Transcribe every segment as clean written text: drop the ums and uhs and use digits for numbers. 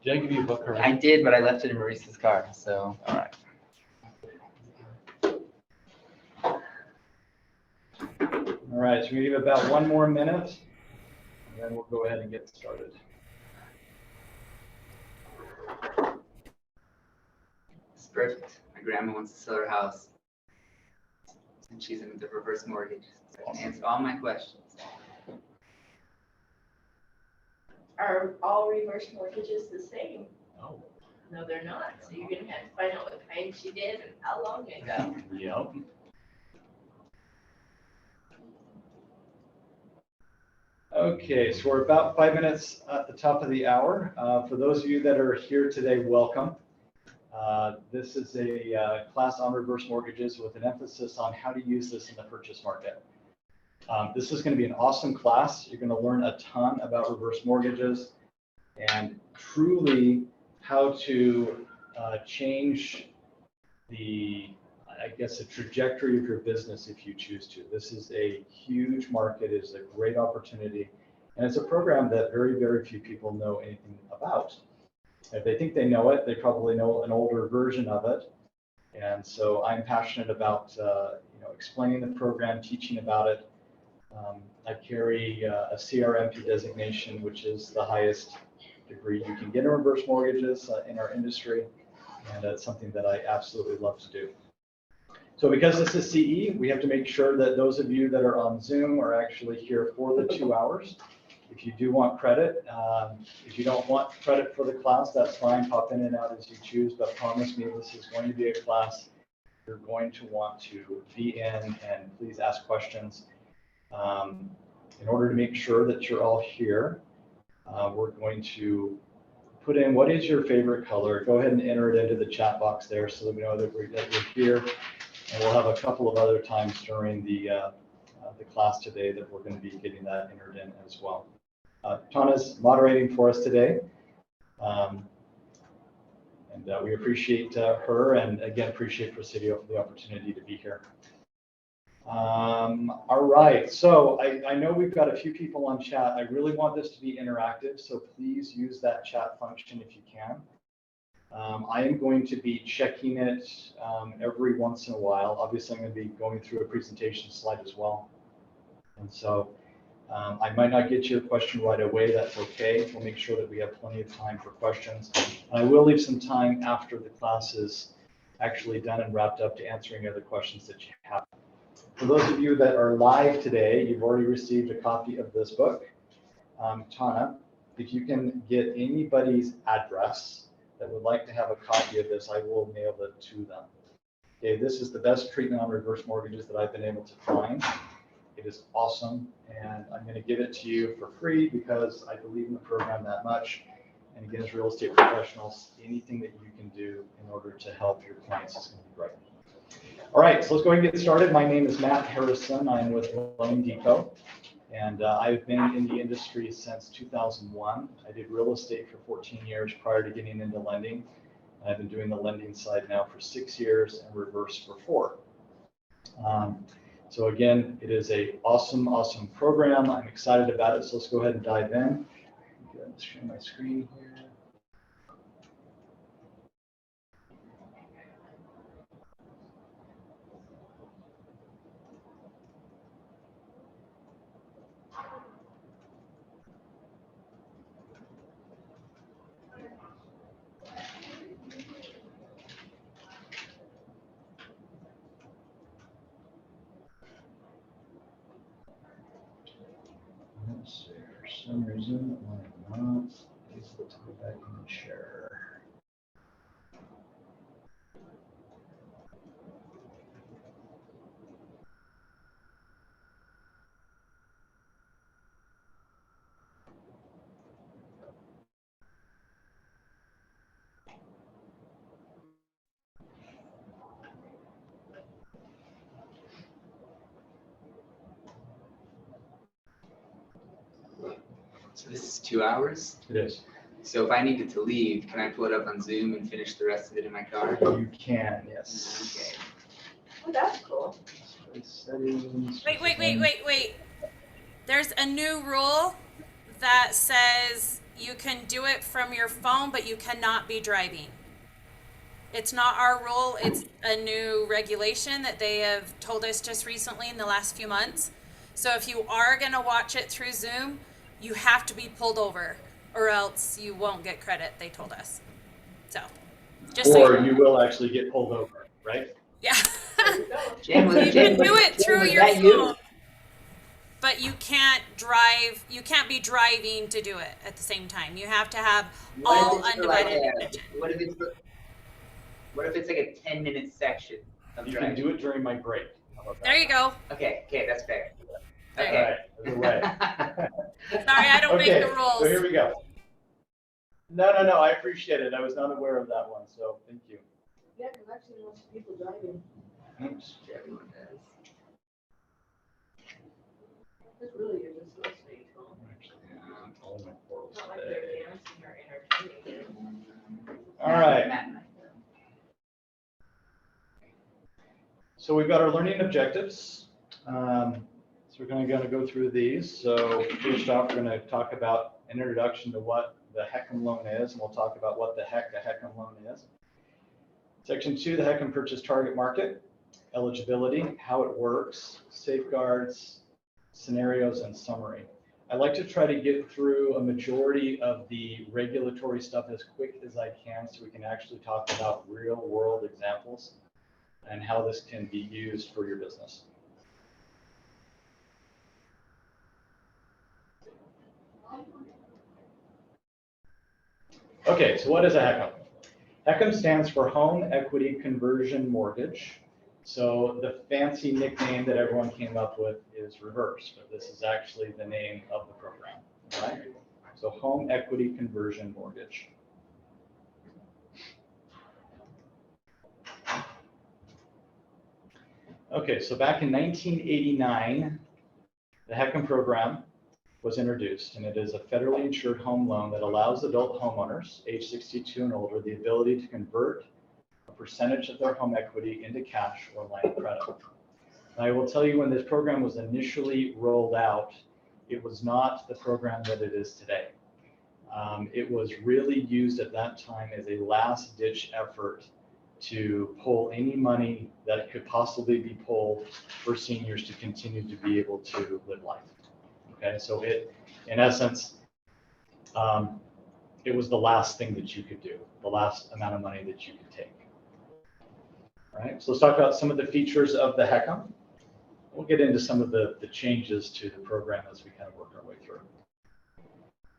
Did I give you a book already? I did, but I left it in Maurice's car, so. All right. All right, so we give about 1 more minute, and then we'll go ahead and get started. It's perfect. My grandma wants to sell her house, and she's in the reverse mortgage, so I can answer all my questions. Are all reverse mortgages the same? Oh. No, they're not. So you're gonna have to find out what kind she did and how long ago. Yep. Okay, so we're about 5 minutes at the top of the hour. For those of you that are here today, welcome. This is a class on reverse mortgages with an emphasis on how to use this in the purchase market. This is going to be an awesome class. You're going to learn a ton about reverse mortgages and truly how to change the trajectory of your business if you choose to. This is a huge market, it is a great opportunity, and it's a program that very, very few people know anything about. If they think they know it, they probably know an older version of it. And so I'm passionate about explaining the program, teaching about it. I carry a CRMP designation, which is the highest degree you can get in reverse mortgages in our industry, and it's something that I absolutely love to do. So because this is CE, we have to make sure that those of you that are on Zoom are actually here for the 2 hours. If you do want credit, if you don't want credit for the class, that's fine, pop in and out as you choose, but promise me this is going to be a class you're going to want to be in, and please ask questions. In order to make sure that you're all here, we're going to put in what is your favorite color. Go ahead and enter it into the chat box there so that we know that you're here. And we'll have a couple of other times during the class today that we're going to be getting that entered in as well. Tana's moderating for us today. And we appreciate her, and again, appreciate Presidio for the opportunity to be here. All right, so I know we've got a few people on chat. I really want this to be interactive, so please use that chat function if you can. I am going to be checking it every once in a while. Obviously, I'm going to be going through a presentation slide as well. And so I might not get your question right away. That's okay. We'll make sure that we have plenty of time for questions. And I will leave some time after the class is actually done and wrapped up to answering other questions that you have. For those of you that are live today, you've already received a copy of this book. Tana, if you can get anybody's address that would like to have a copy of this, I will mail it to them. Okay, this is the best treatment on reverse mortgages that I've been able to find. It is awesome, and I'm going to give it to you for free because I believe in the program that much. And again, as real estate professionals, anything that you can do in order to help your clients is going to be great. All right, so let's go ahead and get started. My name is Matt Harrison. I'm with Loan Depot, and I've been in the industry since 2001. I did real estate for 14 years prior to getting into lending. I've been doing the lending side now for 6 years and reverse for 4. So again, it is a awesome program. I'm excited about it. So let's go ahead and dive in. Let's share my screen here. Let's see, for some reason, I'm not able to go back and share. So this is 2 hours? It is. So if I needed to leave, can I pull it up on Zoom and finish the rest of it in my car? You can, yes. Okay. Oh, that's cool. Wait. There's a new rule that says you can do it from your phone, but you cannot be driving. It's not our rule. It's a new regulation that they have told us just recently in the last few months. So if you are going to watch it through Zoom, you have to be pulled over or else you won't get credit, they told us. So just Or so you will actually get pulled over, right? yeah. Jen, was, You Jen, can do was- it Jen, through was your that phone. you? But you can't drive, you can't be driving to do it at the same time. You have to have all What if it's for like undivided a, attention. what if it's like a 10-minute section of You driving? can do it during my break. How about that? There you go. Okay, that's fair. There you All Okay. right, there's a way. Sorry, I don't Okay, make the rules. so here we go. No, I appreciate it. I was not aware of that one, so thank you. Yeah, because I've seen lots of people driving. Oops. Everyone does. Because really, you're just listening to them. All my portals It's not like today. they're dancing or entertaining. All right. Matt and I. So we've got our learning objectives. So we're going to go through these. So first off, we're going to talk about an introduction to what the HECM loan is, and we'll talk about what the heck a HECM loan is. Section 2, the HECM purchase target market, eligibility, how it works, safeguards, scenarios, and summary. I like to try to get through a majority of the regulatory stuff as quick as I can so we can actually talk about real world examples and how this can be used for your business. Okay, so what is a HECM? HECM stands for Home Equity Conversion Mortgage. So the fancy nickname that everyone came up with is reverse, but this is actually the name of the program, right? So Home Equity Conversion Mortgage. Okay, so back in 1989, the HECM program was introduced, and it is a federally insured home loan that allows adult homeowners age 62 and older the ability to convert a percentage of their home equity into cash or line of credit. And I will tell you, when this program was initially rolled out, it was not the program that it is today. It was really used at that time as a last-ditch effort to pull any money that could possibly be pulled for seniors to continue to be able to live life. Okay, so it, in essence, it was the last thing that you could do, the last amount of money that you could take. All right, so let's talk about some of the features of the HECM. We'll get into some of the changes to the program as we kind of work our way through.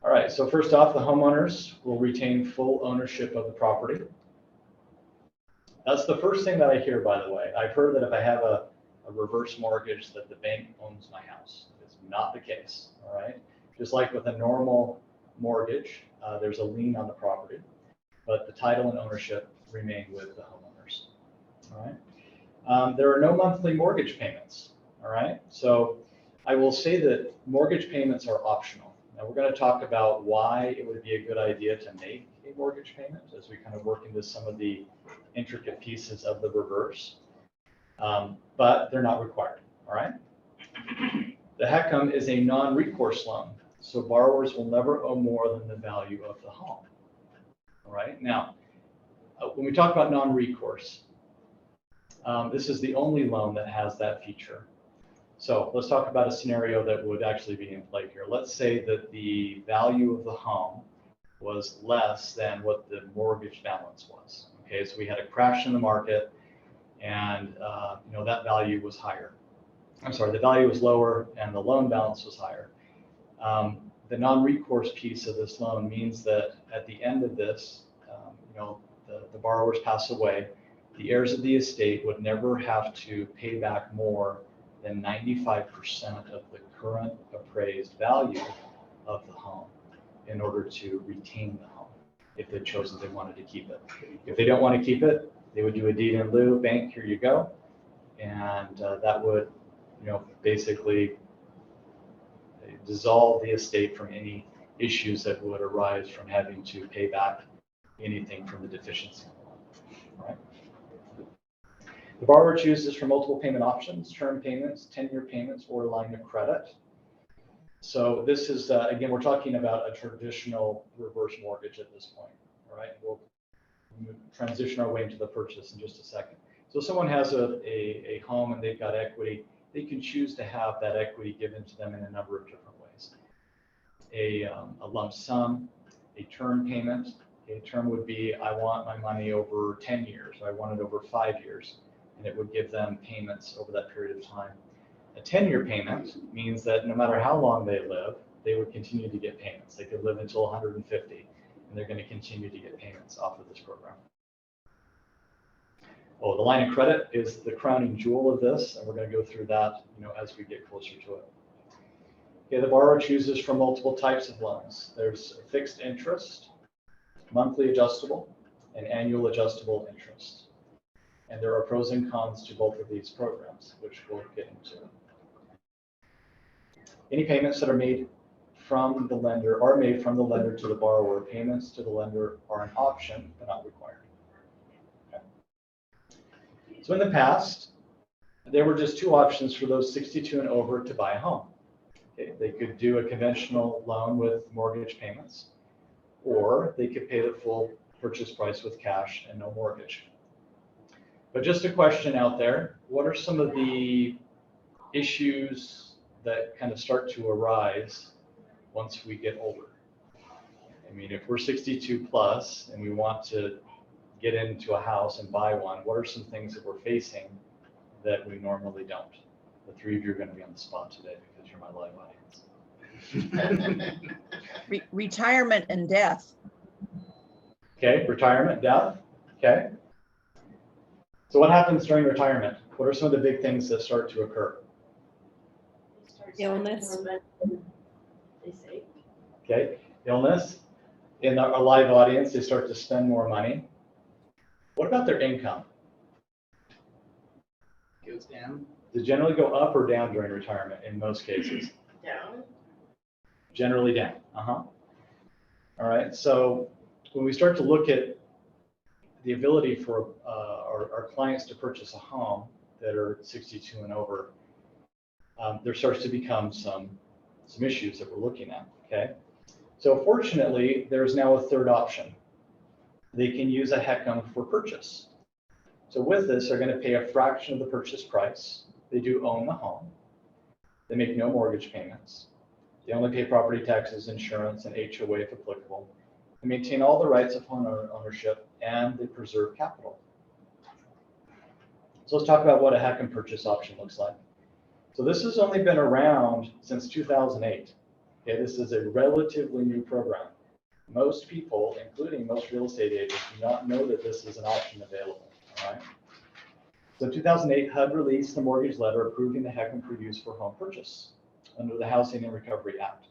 All right, so first off, the homeowners will retain full ownership of the property. That's the first thing that I hear, by the way. I've heard that if I have a reverse mortgage that the bank owns my house. It's not the case, all right? Just like with a normal mortgage, there's a lien on the property, but the title and ownership remain with the homeowners, all right? There are no monthly mortgage payments, all right? So I will say that mortgage payments are optional. Now we're going to talk about why it would be a good idea to make a mortgage payment as we kind of work into some of the intricate pieces of the reverse. But they're not required, all right? The HECM is a non-recourse loan, so borrowers will never owe more than the value of the home, all right? Now, when we talk about non-recourse, this is the only loan that has that feature. So let's talk about a scenario that would actually be in play here. Let's say that the value of the home was less than what the mortgage balance was, okay? So we had a crash in the market, and that value was higher. I'm sorry, the value was lower and the loan balance was higher. The non-recourse piece of this loan means that at the end of this, the borrowers pass away, the heirs of the estate would never have to pay back more than 95% of the current appraised value of the home in order to retain the home if they chose that they wanted to keep it. If they don't want to keep it, they would do a deed in lieu, bank, here you go. And that would, basically dissolve the estate from any issues that would arise from having to pay back anything from the deficiency. All right. The borrower chooses from multiple payment options, term payments, 10-year payments, or line of credit. So this is, again, we're talking about a traditional reverse mortgage at this point, all right? We'll transition our way into the purchase in just a second. So someone has a home and they've got equity, they can choose to have that equity given to them in a number of different ways. A lump sum, a term payment. A term would be, I want my money over 10 years, or I want it over 5 years, and it would give them payments over that period of time. A 10-year payment means that no matter how long they live, they would continue to get payments. They could live until 150, and they're going to continue to get payments off of this program. Oh, the line of credit is the crowning jewel of this, and we're going to go through that, as we get closer to it. Okay, the borrower chooses from multiple types of loans. There's fixed interest, monthly adjustable, and annual adjustable interest. And there are pros and cons to both of these programs, which we'll get into. Any payments that are made from the lender to the borrower. Payments to the lender are an option, but not required. Okay. So in the past, there were just two options for those 62 and over to buy a home. Okay. They could do a conventional loan with mortgage payments, or they could pay the full purchase price with cash and no mortgage. But just a question out there, what are some of the issues that kind of start to arise once we get older? I mean, if we're 62 plus and we want to get into a house and buy one, what are some things that we're facing that we normally don't? The three of you are going to be on the spot today because you're my live audience. Retirement and death. Okay, retirement, death. Okay. So what happens during retirement? What are some of the big things that start to occur? Illness. They say. Okay, illness. In a live audience, they start to spend more money. What about their income? Goes down. Does it generally go up or down during retirement in most cases? Down. Generally down. All right, so when we start to look at the ability for our clients to purchase a home that are 62 and over, there starts to become some issues that we're looking at, okay? So fortunately, there's now a third option. They can use a HECM for purchase. So with this, they're going to pay a fraction of the purchase price. They do own the home. They make no mortgage payments. They only pay property taxes, insurance, and HOA if applicable. They maintain all the rights of home ownership, and they preserve capital. So let's talk about what a HECM purchase option looks like. So this has only been around since 2008. Okay, this is a relatively new program. Most people, including most real estate agents, do not know that this is an option available. All right. So in 2008, HUD released the mortgage letter approving the HECM for use for home purchase under the Housing and Recovery Act.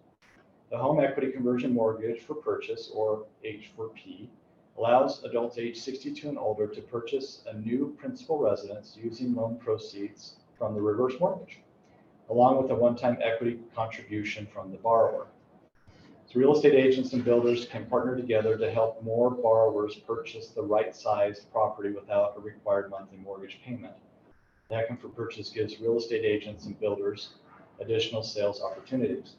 The home equity conversion mortgage for purchase, or H4P, allows adults age 62 and older to purchase a new principal residence using loan proceeds from the reverse mortgage, along with a one-time equity contribution from the borrower. So real estate agents and builders can partner together to help more borrowers purchase the right-sized property without a required monthly mortgage payment. The HECM for purchase gives real estate agents and builders additional sales opportunities.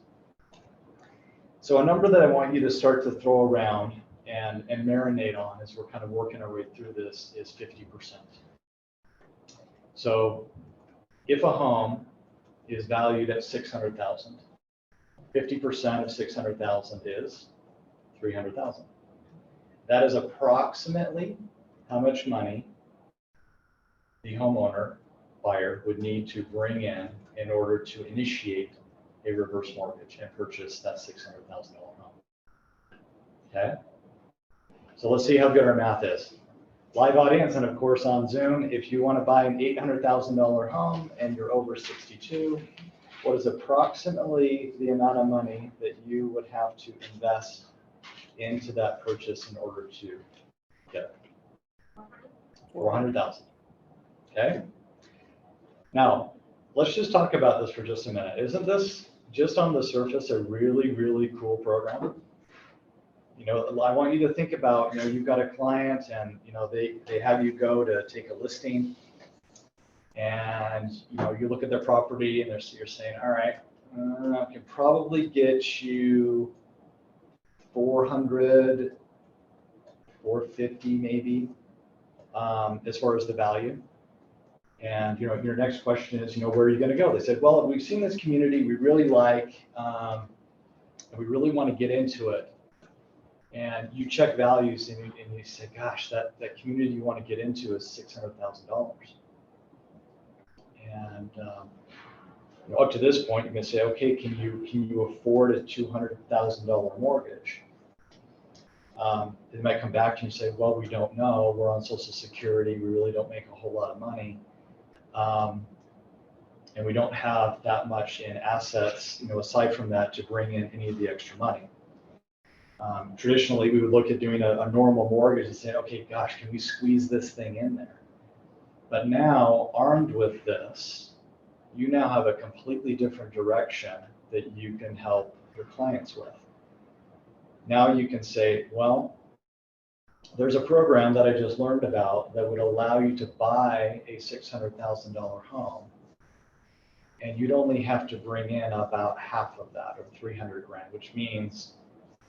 So a number that I want you to start to throw around and marinate on as we're kind of working our way through this is 50%. So if a home is valued at $600,000, 50% of $600,000 is $300,000. That is approximately how much money the homeowner buyer would need to bring in order to initiate a reverse mortgage and purchase that $600,000 home. Okay? So let's see how good our math is. Live audience and of course on Zoom, if you want to buy an $800,000 home and you're over 62, what is approximately the amount of money that you would have to invest into that purchase in order to get it? $400,000. Okay? Now, let's just talk about this for just a minute. Isn't this just on the surface a really, really cool program? You know, I want you to think about, you've got a client and, they have you go to take a listing and, you look at their property and you're saying, all right, can probably get you 400, 450 maybe, as far as the value. And, you know, your next question is, you know, where are you going to go? They said, well, we've seen this community we really like, and we really want to get into it. And you check values and you say, gosh, that community you want to get into is $600,000. And you know, up to this point, you're going to say, okay, can you afford a $200,000 mortgage? They might come back to you and say, well, we don't know. We're on Social Security. We really don't make a whole lot of money. And we don't have that much in assets, you know, aside from that to bring in any of the extra money. Traditionally, we would look at doing a normal mortgage and say, okay, gosh, can we squeeze this thing in there? But now, armed with this, you now have a completely different direction that you can help your clients with. Now you can say, well, there's a program that I just learned about that would allow you to buy a $600,000 home, and you'd only have to bring in about half of that, or 300 grand, which means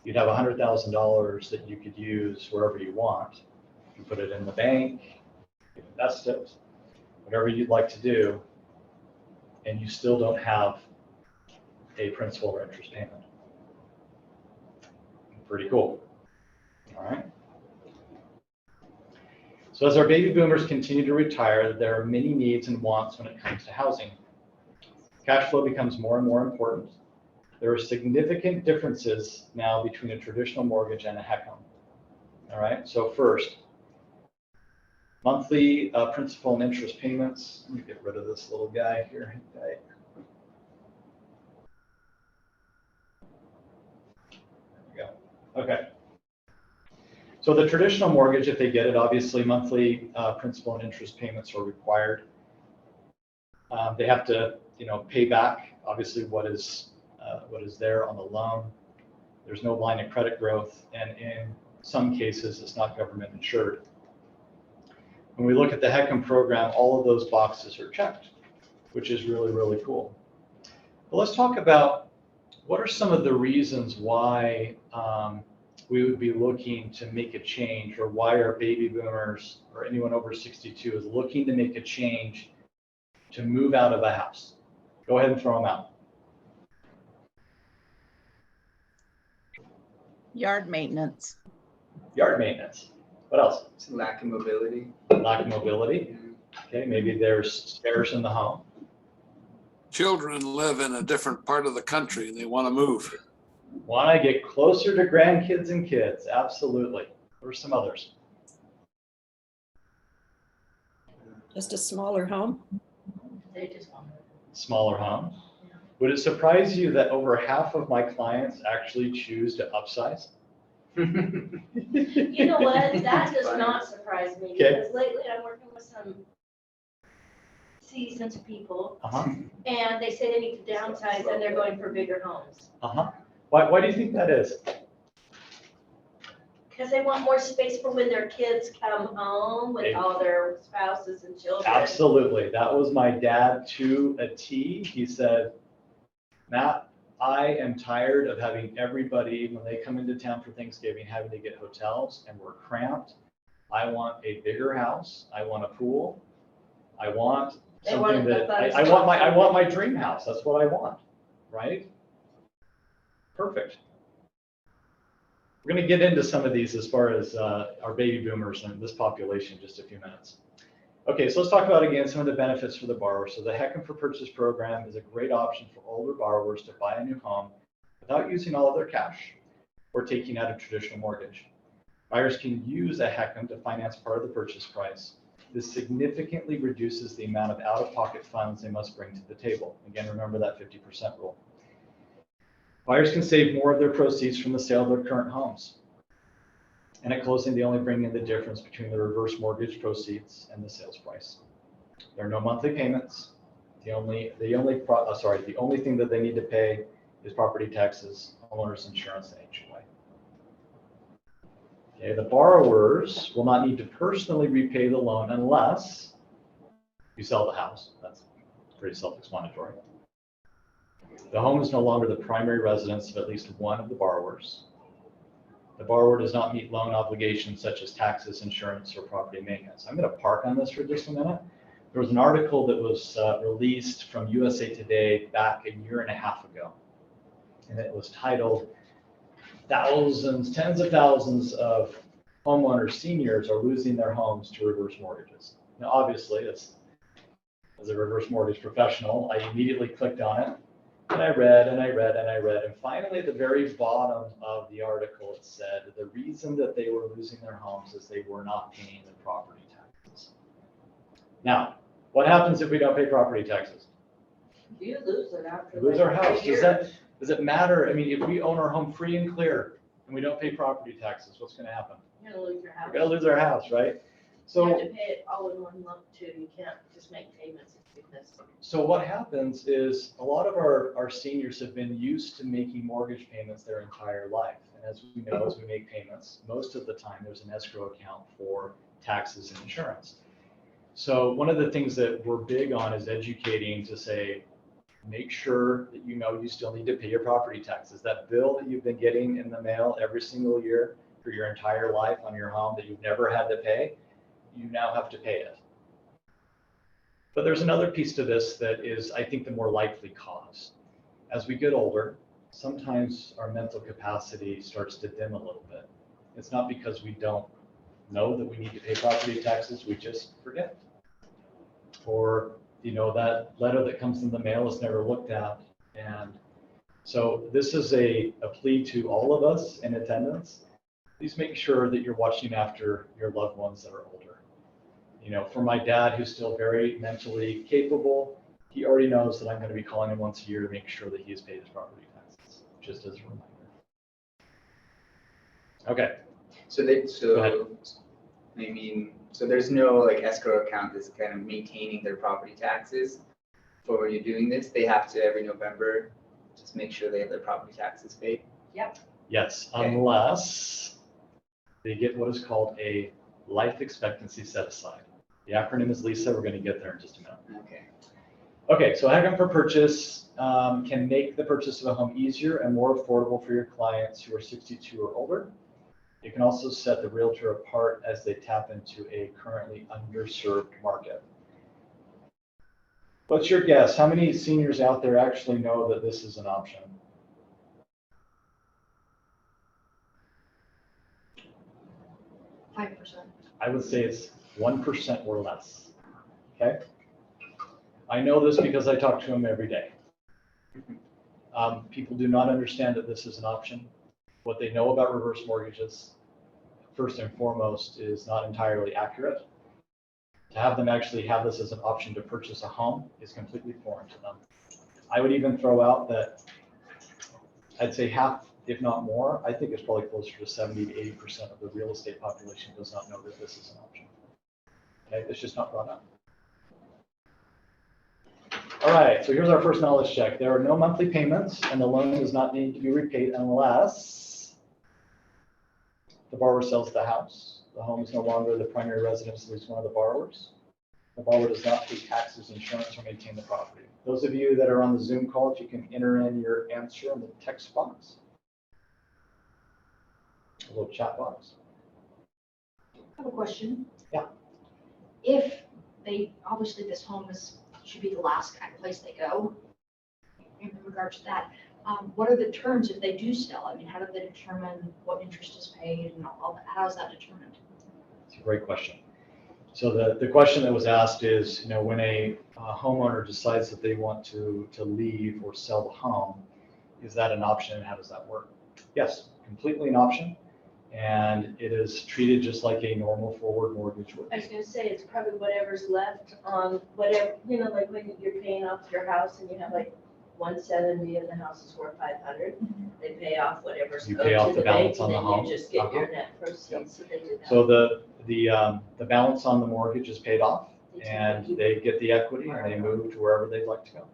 you'd have $100,000 that you could use wherever you want. You can put it in the bank, invest it, whatever you'd like to do, and you still don't have a principal or interest payment. Pretty cool. All right. So as our baby boomers continue to retire, there are many needs and wants when it comes to housing. Cash flow becomes more and more important. There are significant differences now between a traditional mortgage and a HECM. All right. So first, monthly principal and interest payments. Let me get rid of this little guy here. There we go. Okay. So the traditional mortgage, if they get it, obviously monthly principal and interest payments are required. They have to, you know, pay back obviously what is there on the loan. There's no line of credit growth, and in some cases, it's not government insured. When we look at the HECM program, all of those boxes are checked, which is really, really cool. But let's talk about what are some of the reasons why we would be looking to make a change, or why our baby boomers or anyone over 62 is looking to make a change to move out of a house. Go ahead and throw them out. Yard maintenance. Yard maintenance. What else? It's lack of mobility. Lack of mobility. Okay, maybe there's stairs in the home. Children live in a different part of the country and they want to move. Want to get closer to grandkids and kids. Absolutely. Or some others. Just a smaller home. They just want Smaller home. Would it surprise you that over half of my clients actually choose to upsize? You know what? That does not surprise me, Okay. because lately I'm working with some seasoned people, Uh-huh. and they say they need to downsize and they're going for bigger homes. Uh-huh. Why do you think that is? Because they want more space for when their kids come home with all their spouses and children. Absolutely. That was my dad to a T. He said, Matt, I am tired of having everybody, when they come into town for Thanksgiving, having to get hotels, and we're cramped. I want a bigger house. I want a pool. I want something that I want my dream house. That's what I want, right? Perfect. We're going to get into some of these as far as our baby boomers and this population in just a few minutes. Okay, so let's talk about, again, some of the benefits for the borrower. So the HECM for Purchase program is a great option for older borrowers to buy a new home without using all of their cash or taking out a traditional mortgage. Buyers can use a HECM to finance part of the purchase price. This significantly reduces the amount of out-of-pocket funds they must bring to the table. Again, remember that 50% rule. Buyers can save more of their proceeds from the sale of their current homes. And at closing, they only bring in the difference between the reverse mortgage proceeds and the sales price. There are no monthly payments. The only thing that they need to pay is property taxes, homeowners insurance, and HOA. Okay, the borrowers will not need to personally repay the loan unless you sell the house. That's pretty self-explanatory. The home is no longer the primary residence of at least one of the borrowers. The borrower does not meet loan obligations such as taxes, insurance, or property maintenance. I'm going to park on this for just a minute. There was an article that was released from USA Today back a year and a half ago, and it was titled, "Thousands, tens of thousands of homeowners, seniors are losing their homes to reverse mortgages." Now, obviously, as a reverse mortgage professional, I immediately clicked on it, and I read and I read and I read, and finally at the very bottom of the article, it said the reason that they were losing their homes is they were not paying their property taxes. Now, what happens if we don't pay property taxes? You lose it after. We lose our house. years. Does it matter? I mean, if we own our home free and clear and we don't pay property taxes, what's going to happen? You're gonna lose your house. We're going to lose our house, right? You have So, to pay it all in one lump too. You can't just make payments because. so what happens is a lot of our seniors have been used to making mortgage payments their entire life. And as we know, as we make payments, most of the time there's an escrow account for taxes and insurance. So one of the things that we're big on is educating to say, make sure that you know you still need to pay your property taxes. That bill that you've been getting in the mail every single year for your entire life on your home that you've never had to pay, you now have to pay it. But there's another piece to this that is, I think, the more likely cause. As we get older, sometimes our mental capacity starts to dim a little bit. It's not because we don't know that we need to pay property taxes, we just forget. Or, you know, that letter that comes in the mail is never looked at. And so this is a plea to all of us in attendance. Please make sure that you're watching after your loved ones that are older. You know, for my dad, who's still very mentally capable, he already knows that I'm going to be calling him once a year to make sure that he has paid his property taxes, just as a reminder. Okay. Go ahead. I mean, so there's no like escrow account that's kind of maintaining their property taxes for when you're doing this. They have to every November just make sure they have their property taxes paid. Yep. Yes, Okay. unless they get what is called a life expectancy set aside. The acronym is LISA. We're going to get there in just a minute. Okay. Okay, so HECM for purchase can make the purchase of a home easier and more affordable for your clients who are 62 or older. You can also set the realtor apart as they tap into a currently underserved market. What's your guess? How many seniors out there actually know that this is an option? I would say it's 1% or less. Okay. I know this because I talk to them every day. People do not understand that this is an option. What they know about reverse mortgages, first and foremost, is not entirely accurate. To have them actually have this as an option to purchase a home is completely foreign to them. I would even throw out that I'd say half, if not more, I think it's probably closer to 70 to 80% of the real estate population does not know that this is an option. Okay, it's just not brought up. All right, so here's our first knowledge check. There are no monthly payments, and the loan does not need to be repaid unless the borrower sells the house. The home is no longer the primary residence of at least one of the borrowers. The borrower does not pay taxes, insurance, or maintain the property. Those of you that are on the Zoom call, if you can enter in your answer in the text box, a little chat box. I have a question. Yeah. If they, obviously this home should be the last kind of place they go in regards to that, what are the terms if they do sell? I mean, how do they determine what interest is paid and all that? How is that determined? It's a great question. So the question that was asked is, you know, when a homeowner decides that they want to leave or sell the home, is that an option and how does that work? Yes, completely an option. And it is treated just like a normal forward mortgage would. I was gonna say, it's probably whatever's left on whatever, you know, like when you're paying off your house and you have like 170 and the house is worth 500, they pay off whatever's You owed pay off to the the bank balance on and the then home. you just get your net proceeds, Yep. so they do that. So the balance on the mortgage is paid off and they get the equity and they move to wherever they'd like to go.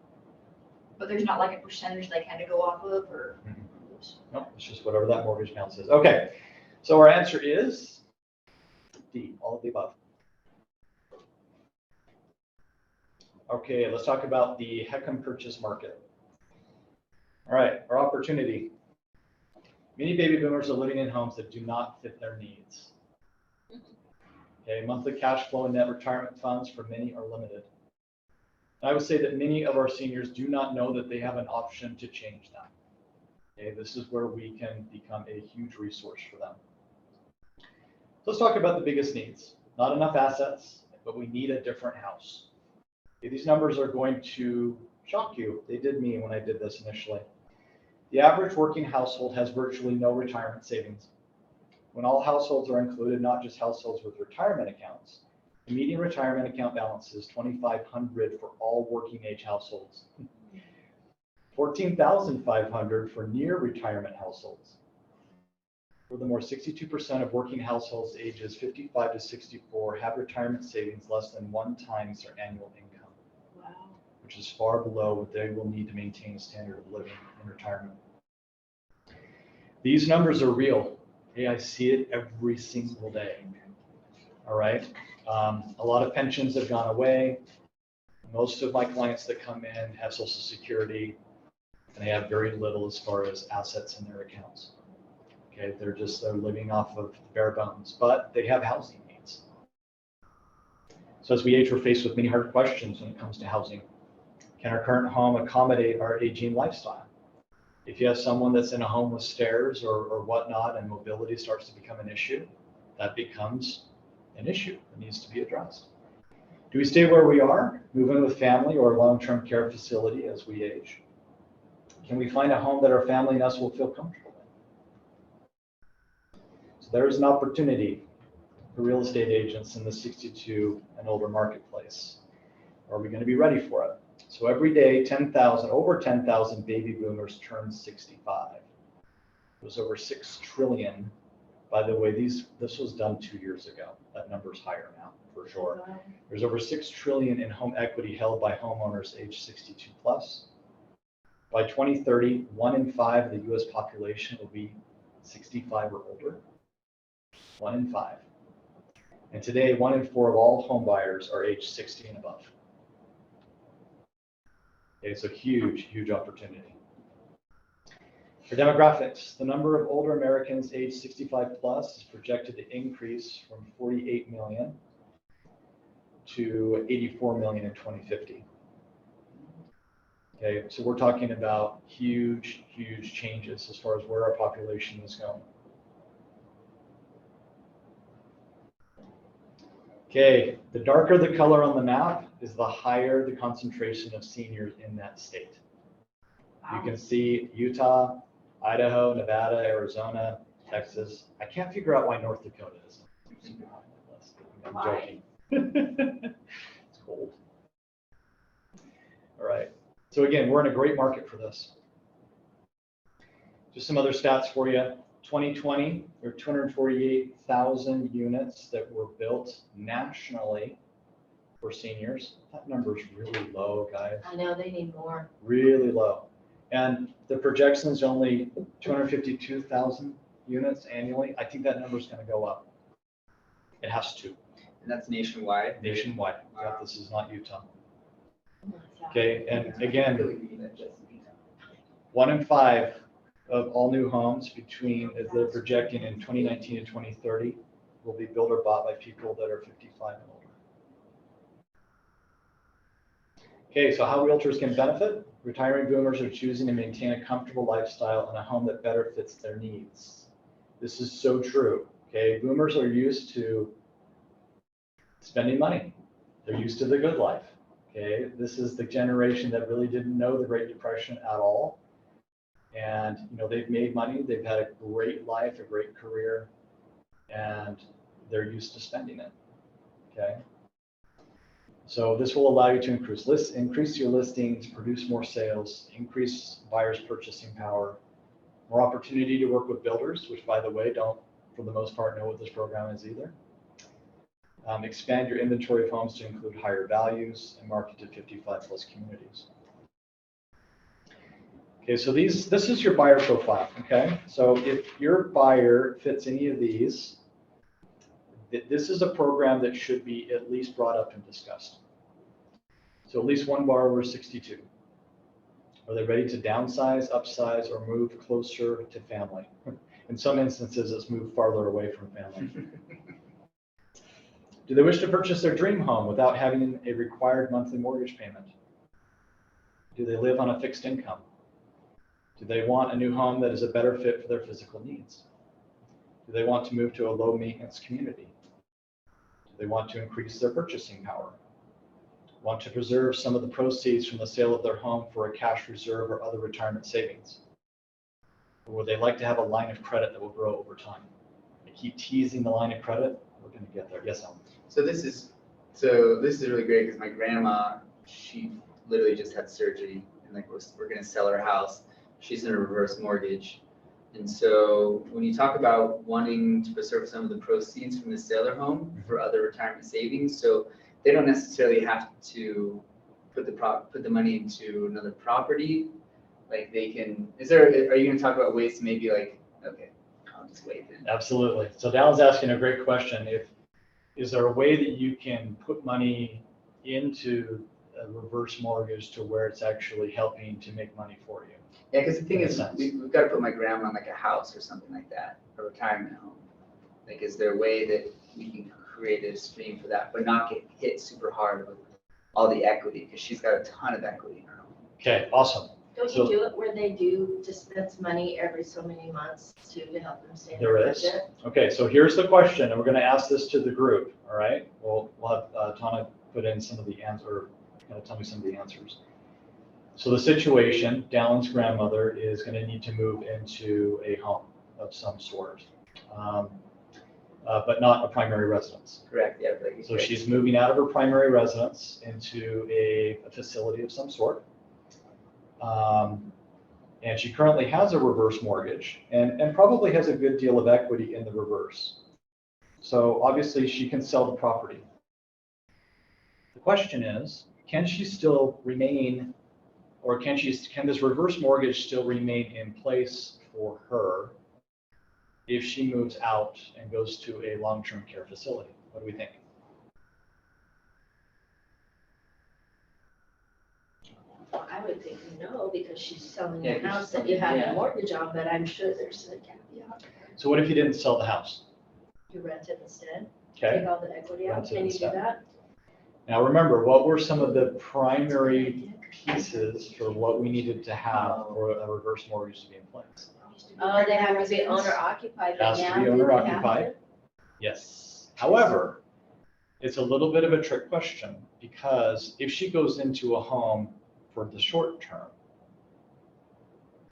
But there's not like a percentage they kind of go off of or? No, it's just whatever that mortgage balance is. Okay, so our answer is D, all of the above. Okay, let's talk about the HECM purchase market. All right, our opportunity. Many baby boomers are living in homes that do not fit their needs. Okay, monthly cash flow and net retirement funds for many are limited. I would say that many of our seniors do not know that they have an option to change that. Okay, this is where we can become a huge resource for them. So let's talk about the biggest needs. Not enough assets, but we need a different house. Okay, these numbers are going to shock you. They did me when I did this initially. The average working household has virtually no retirement savings. When all households are included, not just households with retirement accounts, the median retirement account balance is $2,500 for all working age households, $14,500 for near retirement households. Furthermore, 62% of working households ages 55 to 64 have retirement savings less than 1 times their annual income, Wow. which is far below what they will need to maintain a standard of living in retirement. These numbers are real. Okay, I see it every single day. All right. A lot of pensions have gone away. Most of my clients that come in have Social Security, and they have very little as far as assets in their accounts. Okay, they're living off of bare bones, but they have housing needs. So as we age, we're faced with many hard questions when it comes to housing. Can our current home accommodate our aging lifestyle? If you have someone that's in a home with stairs or whatnot, and mobility starts to become an issue, that becomes an issue that needs to be addressed. Do we stay where we are, move in with family or long-term care facility as we age? Can we find a home that our family and us will feel comfortable in? So there is an opportunity for real estate agents in the 62 and older marketplace. Are we going to be ready for it? So every day, over 10,000 baby boomers turn 65. There's over 6 trillion. By the way, this was done 2 years ago. That number's higher now, for sure. Wow. There's over 6 trillion in home equity held by homeowners age 62 plus. By 2030, 1 in 5 of the US population will be 65 or older. 1 in 5. And today, 1 in 4 of all home buyers are age 60 and above. Okay, so huge, huge opportunity. For demographics, the number of older Americans age 65 plus is projected to increase from 48 million to 84 million in 2050. Okay, so we're talking about huge, huge changes as far as where our population is going. Okay, the darker the color on the map is the higher the concentration of seniors in that state. You can see Utah, Idaho, Nevada, Arizona, Texas. I can't figure out why North Dakota is. I'm joking. It's cold. All right. So again, we're in a great market for this. Just some other stats for you. 2020, there were 248,000 units that were built nationally for seniors. That number is really low, guys. I know, they need more. Really low. And the projection is only 252,000 units annually. I think that number is going to go up. It has to. And that's nationwide? Nationwide. Wow. Yeah, this is not Utah. Oh my God. Okay, and again, Really mean that just- 1 in 5 of all new homes between, as they're projecting in 2019 and 2030, will be built or bought by people that are 55 and older. Okay, so how realtors can benefit? Retiring boomers are choosing to maintain a comfortable lifestyle in a home that better fits their needs. This is so true. Okay, boomers are used to spending money. They're used to the good life. Okay, this is the generation that really didn't know the Great Depression at all. And they've made money, they've had a great life, a great career, and they're used to spending it. Okay. So this will allow you to increase your listings, produce more sales, increase buyers' purchasing power, more opportunity to work with builders, which, by the way, don't for the most part know what this program is either. Expand your inventory of homes to include higher values and market to 55 plus communities. Okay, so this is your buyer profile. Okay, so if your buyer fits any of these, this is a program that should be at least brought up and discussed. So at least one borrower is 62. Are they ready to downsize, upsize, or move closer to family? In some instances, it's moved farther away from family. Do they wish to purchase their dream home without having a required monthly mortgage payment? Do they live on a fixed income? Do they want a new home that is a better fit for their physical needs? Do they want to move to a low maintenance community? Do they want to increase their purchasing power? Want to preserve some of the proceeds from the sale of their home for a cash reserve or other retirement savings? Or would they like to have a line of credit that will grow over time? I keep teasing the line of credit. We're going to get there. Yes, Ellen? So this is really great because my grandma, she literally just had surgery, and like we're going to sell her house. She's in a reverse mortgage. And so when you talk about wanting to preserve some of the proceeds from the sale of their home for other retirement savings, so they don't necessarily have to put the money into another property. Like they can, are you going to talk about ways to maybe like, okay, I'll just wait then. Absolutely. So Dallin's asking a great question. Is there a way that you can put money into a reverse mortgage to where it's actually helping to make money for you? Yeah, because the thing Makes is, sense. we've got to put my grandma in like a house or something like that, a retirement home. Like, is there a way that we can create a stream for that, but not get hit super hard with all the equity? Because she's got a ton of equity in her home. Okay, awesome. Don't So- you do it where they do dispense money every so many months to help them stay in There their is. budget? Okay, so here's the question, and we're going to ask this to the group, all right? We'll have Tana put in some of the answer, kind of tell me some of the answers. So the situation, Dallin's grandmother is going to need to move into a home of some sort, but not a primary residence. Correct, yeah. Like So she's moving out of her primary residence into a facility of some sort. And she currently has a reverse mortgage and probably has a good deal of equity in the reverse. So obviously she can sell the property. The question is, can she still remain, or can this reverse mortgage still remain in place for her if she moves out and goes to a long-term care facility? What do we think? I would think no, because she's selling Yeah, a 'cause house she's that you have selling- a mortgage on, but I'm sure there's a caveat. So what if you didn't sell the house? You rent it instead, Okay. take all the equity out, Rent it can you do instead. that? Now remember, what were some of the primary pieces for what we needed to have for a reverse mortgage to be in place? Oh, they have to be owner occupied, but Has to now be do owner they have occupied. to? Yes. However, it's a little bit of a trick question because if she goes into a home for the short term,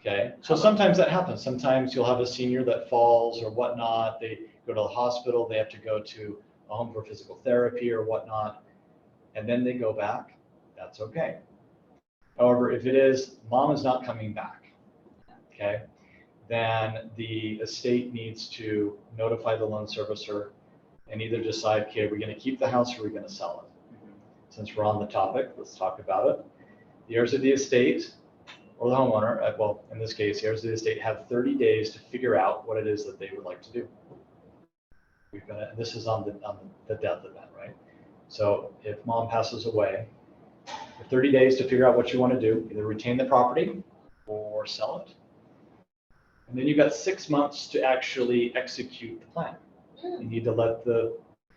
okay, so sometimes that happens. Sometimes you'll have a senior that falls or whatnot. They go to the hospital, they have to go to a home for physical therapy or whatnot, and then they go back. That's okay. However, if it is mom is not coming back, okay, then the estate needs to notify the loan servicer and either decide, okay, are we going to keep the house or are we going to sell it? Since we're on the topic, let's talk about it. The heirs of the estate or the homeowner, well, in this case, heirs of the estate have 30 days to figure out what it is that they would like to do. This is on the death event, right? So if mom passes away, you have 30 days to figure out what you want to do, either retain the property or sell it. And then you've got 6 months to actually execute the plan. You need to let the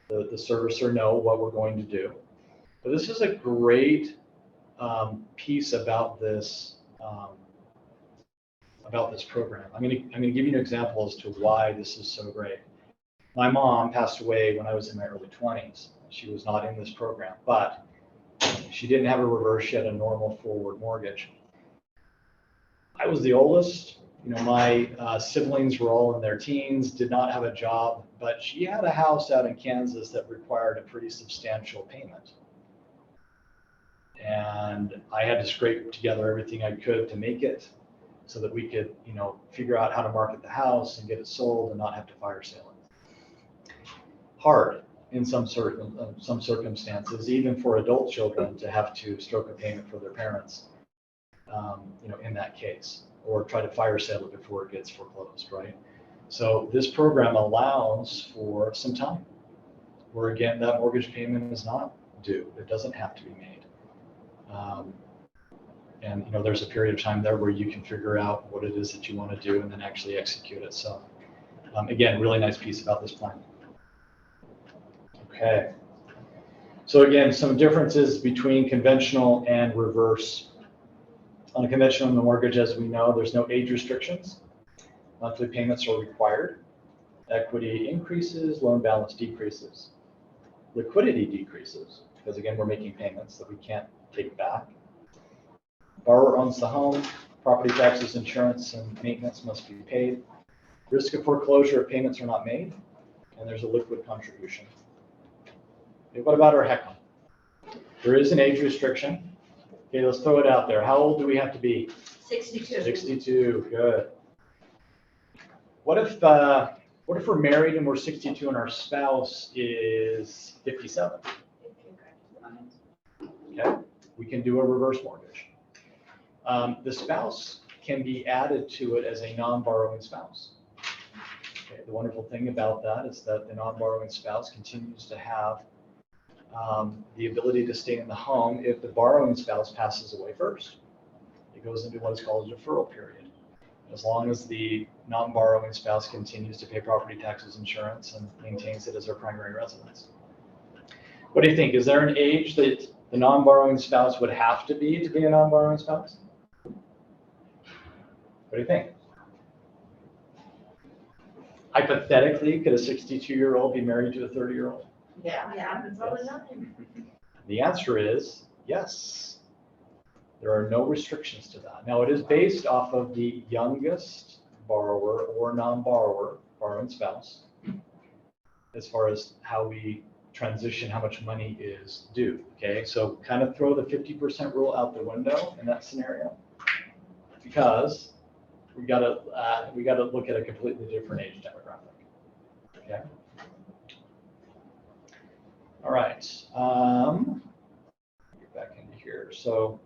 servicer know what we're going to do. But this is a great piece about this program. I'm going to give you an example as to why this is so great. My mom passed away when I was in my early 20s. She was not in this program, but she didn't have a reverse. She had a normal forward mortgage. I was the oldest. You know, my siblings were all in their teens, did not have a job, but she had a house out in Kansas that required a pretty substantial payment. And I had to scrape together everything I could to make it so that we could, you know, figure out how to market the house and get it sold and not have to fire sale it. Hard in some circumstances, even for adult children to have to stroke a payment for their parents, you know, in that case, or try to fire sale it before it gets foreclosed, right? So this program allows for some time where, again, that mortgage payment is not due. It doesn't have to be made. And, there's a period of time there where you can figure out what it is that you want to do and then actually execute it. So again, really nice piece about this plan. Okay. So again, some differences between conventional and reverse. On a conventional mortgage, as we know, there's no age restrictions. Monthly payments are required. Equity increases, loan balance decreases. Liquidity decreases, because again, we're making payments that we can't take back. Borrower owns the home. Property taxes, insurance, and maintenance must be paid. Risk of foreclosure if payments are not made. And there's a liquid contribution. Okay, what about our HECM? There is an age restriction. Okay, let's throw it out there. How old do we have to be? 62. 62, good. What if we're married and we're 62 and our spouse is 57? Okay, we can do a reverse mortgage. The spouse can be added to it as a non-borrowing spouse. Okay, the wonderful thing about that is that the non-borrowing spouse continues to have the ability to stay in the home if the borrowing spouse passes away first. It goes into what is called a deferral period. As long as the non-borrowing spouse continues to pay property taxes, insurance, and maintains it as their primary residence. What do you think? Is there an age that the non-borrowing spouse would have to be a non-borrowing spouse? What do you think? Hypothetically, could a 62-year-old be married to a 30-year-old? Yeah, happens all the time. The answer is yes. There are no restrictions to that. Now, it is based off of the youngest borrower or non-borrower, borrowing spouse, as far as how we transition how much money is due. Okay, so kind of throw the 50% rule out the window in that scenario, because we got to look at a completely different age demographic. Okay. All right, get back into here. So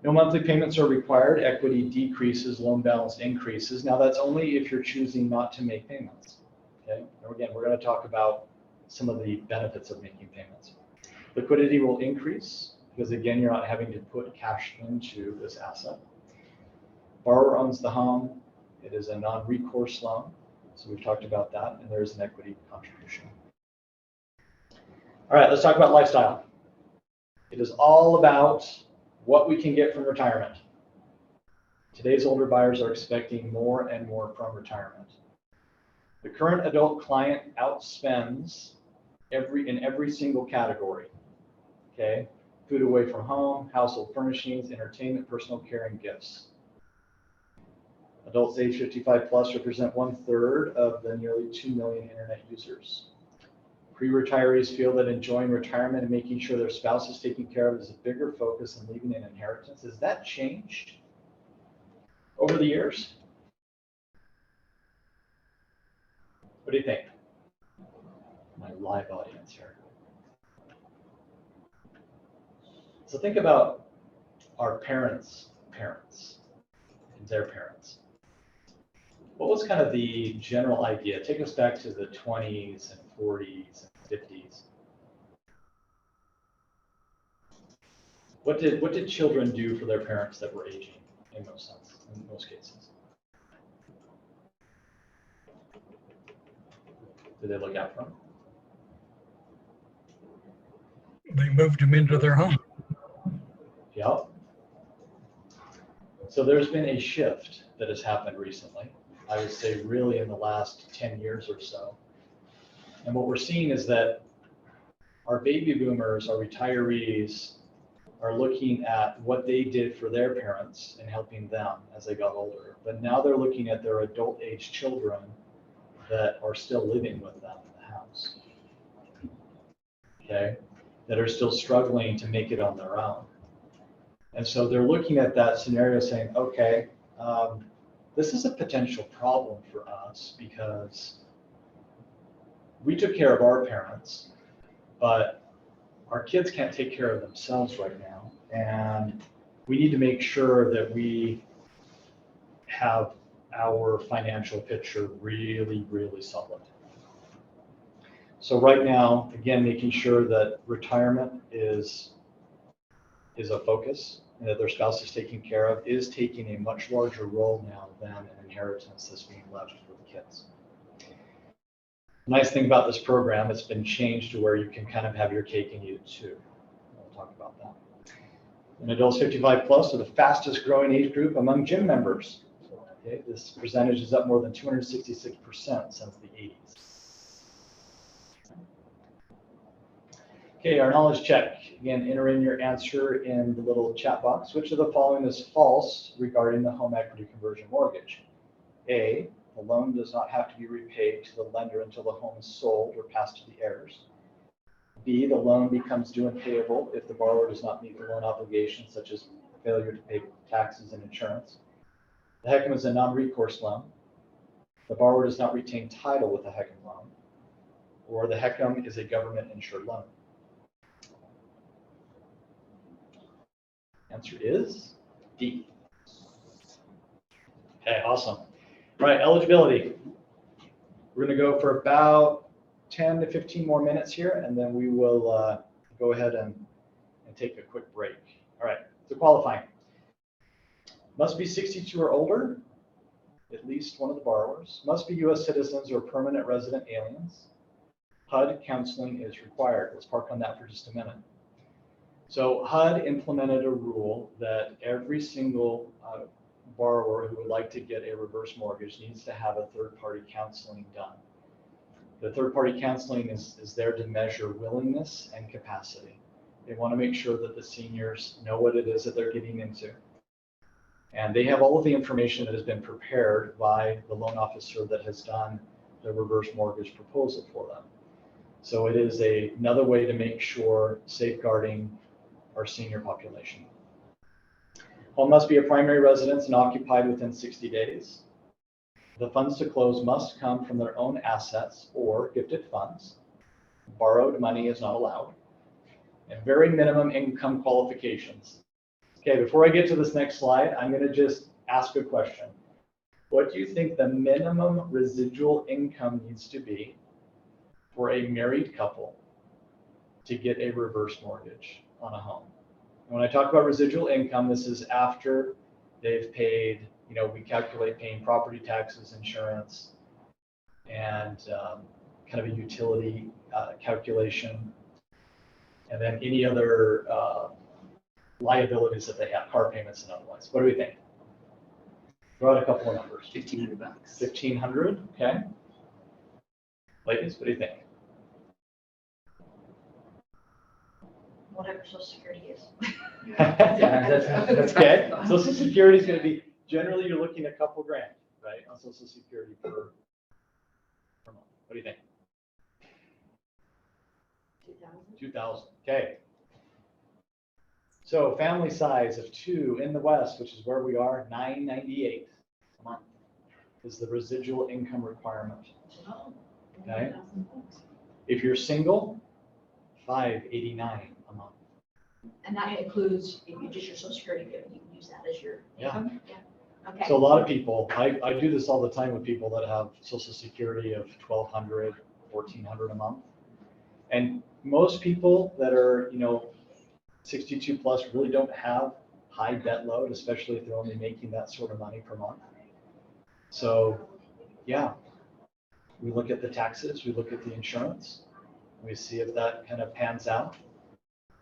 no monthly payments are required. Equity decreases, loan balance increases. Now that's only if you're choosing not to make payments. Okay, and again, we're going to talk about some of the benefits of making payments. Liquidity will increase because again, you're not having to put cash into this asset. Borrower owns the home. It is a non-recourse loan. So we've talked about that, and there's an equity contribution. All right, let's talk about lifestyle. It is all about what we can get from retirement. Today's older buyers are expecting more and more from retirement. The current adult client outspends in every single category. Okay, food away from home, household furnishings, entertainment, personal care, and gifts. Adults age 55 plus represent 1/3 of the nearly 2 million internet users. Pre-retirees feel that enjoying retirement and making sure their spouse is taken care of is a bigger focus than leaving an inheritance. Has that changed over the years? What do you think? My live audience here. So think about our parents' parents and their parents. What was kind of the general idea? Take us back to the 20s and 40s and 50s. What did children do for their parents that were aging in most cases? Did they look out for them? They moved them into their home. Yep. So there's been a shift that has happened recently. I would say really in the last 10 years or so. And what we're seeing is that our baby boomers, our retirees, are looking at what they did for their parents and helping them as they got older. But now they're looking at their adult age children that are still living with them in the house. Okay, that are still struggling to make it on their own. And so they're looking at that scenario saying, okay, this is a potential problem for us because we took care of our parents, but our kids can't take care of themselves right now. And we need to make sure that we have our financial picture really, really solid. So right now, again, making sure that retirement is a focus and that their spouse is taking care of is taking a much larger role now than an inheritance that's being left for the kids. The nice thing about this program, it's been changed to where you can kind of have your cake and eat it too. We'll talk about that. And adults 55 plus are the fastest growing age group among gym members. Okay, this percentage is up more than 266% since the 80s. Okay, our knowledge check. Again, enter in your answer in the little chat box. Which of the following is false regarding the home equity conversion mortgage? A, the loan does not have to be repaid to the lender until the home is sold or passed to the heirs. B, the loan becomes due and payable if the borrower does not meet the loan obligations, such as failure to pay taxes and insurance. The HECM is a non-recourse loan. The borrower does not retain title with the HECM loan, or the HECM is a government-insured loan. Answer is D. Okay, awesome. All right, eligibility. We're going to go for about 10 to 15 more minutes here, and then we will go ahead and take a quick break. All right, so qualifying. Must be 62 or older, at least one of the borrowers. Must be U.S. citizens or permanent resident aliens. HUD counseling is required. Let's park on that for just a minute. So HUD implemented a rule that every single borrower who would like to get a reverse mortgage needs to have a third-party counseling done. The third-party counseling is there to measure willingness and capacity. They want to make sure that the seniors know what it is that they're getting into. And they have all of the information that has been prepared by the loan officer that has done the reverse mortgage proposal for them. So it is another way to make sure safeguarding our senior population. Home must be a primary residence and occupied within 60 days. The funds to close must come from their own assets or gifted funds. Borrowed money is not allowed. And very minimum income qualifications. Okay, before I get to this next slide, I'm going to just ask a question. What do you think the minimum residual income needs to be for a married couple to get a reverse mortgage on a home? And when I talk about residual income, this is after they've paid, we calculate paying property taxes, insurance, and kind of a utility calculation, and then any other liabilities that they have, car payments and otherwise. What do we think? Throw out a couple of numbers. $1,500. 1,500, okay. Ladies, what do you think? Whatever Social Security is. That's okay. Social Security is going to be, generally you're looking at a couple grand, right, on Social Security per month. What do you think? 2,000, okay. So family size of 2 in the West, which is where we are, $998 a month is the residual income requirement. Okay. If you're single, $589 a month. And that includes, if you just your Social Security, you can use that as your income? Yeah. Okay. So a lot of people, I do this all the time with people that have Social Security of $1,200, $1,400 a month. And most people that are, 62 plus really don't have high debt load, especially if they're only making that sort of money per month. So yeah, we look at the taxes, we look at the insurance, we see if that kind of pans out.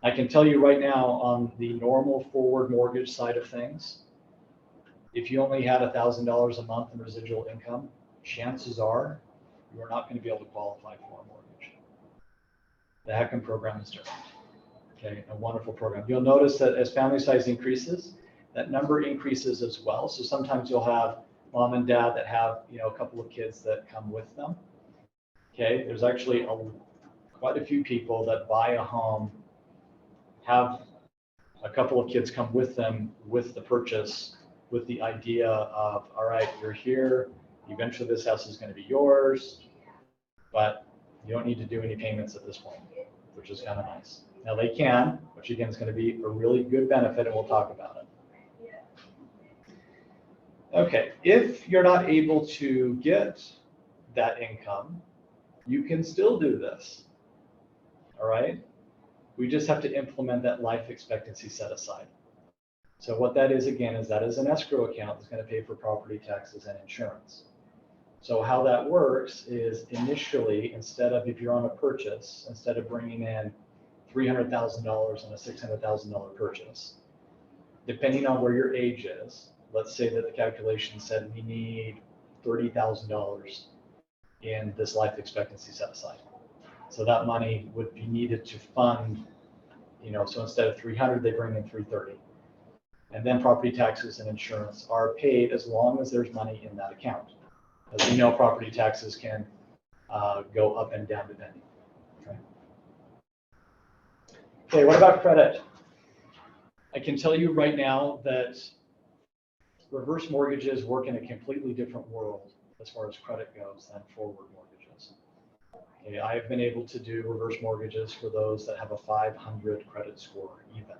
I can tell you right now on the normal forward mortgage side of things, if you only had $1,000 a month in residual income, chances are you are not going to be able to qualify for a mortgage. The HECM program is different. Okay, a wonderful program. You'll notice that as family size increases, that number increases as well. So sometimes you'll have mom and dad that have, a couple of kids that come with them. Okay, there's actually quite a few people that buy a home, have a couple of kids come with them with the purchase, with the idea of, all right, you're here, eventually this house is going to be yours, but you don't need to do any payments at this point, which is kind of nice. Now they can, which again is going to be a really good benefit, and we'll talk about it. Okay, if you're not able to get that income, you can still do this. All right, we just have to implement that life expectancy set aside. So what that is, again, is that is an escrow account that's going to pay for property taxes and insurance. So how that works is initially, instead of, if you're on a purchase, instead of bringing in $300,000 on a $600,000 purchase, depending on where your age is, let's say that the calculation said we need $30,000 in this life expectancy set aside. So that money would be needed to fund, so instead of 300, they bring in 330. And then property taxes and insurance are paid as long as there's money in that account. As we know, property taxes can go up and down depending. Okay, what about credit? I can tell you right now that reverse mortgages work in a completely different world as far as credit goes than forward mortgages. Okay, I have been able to do reverse mortgages for those that have a 500 credit score even.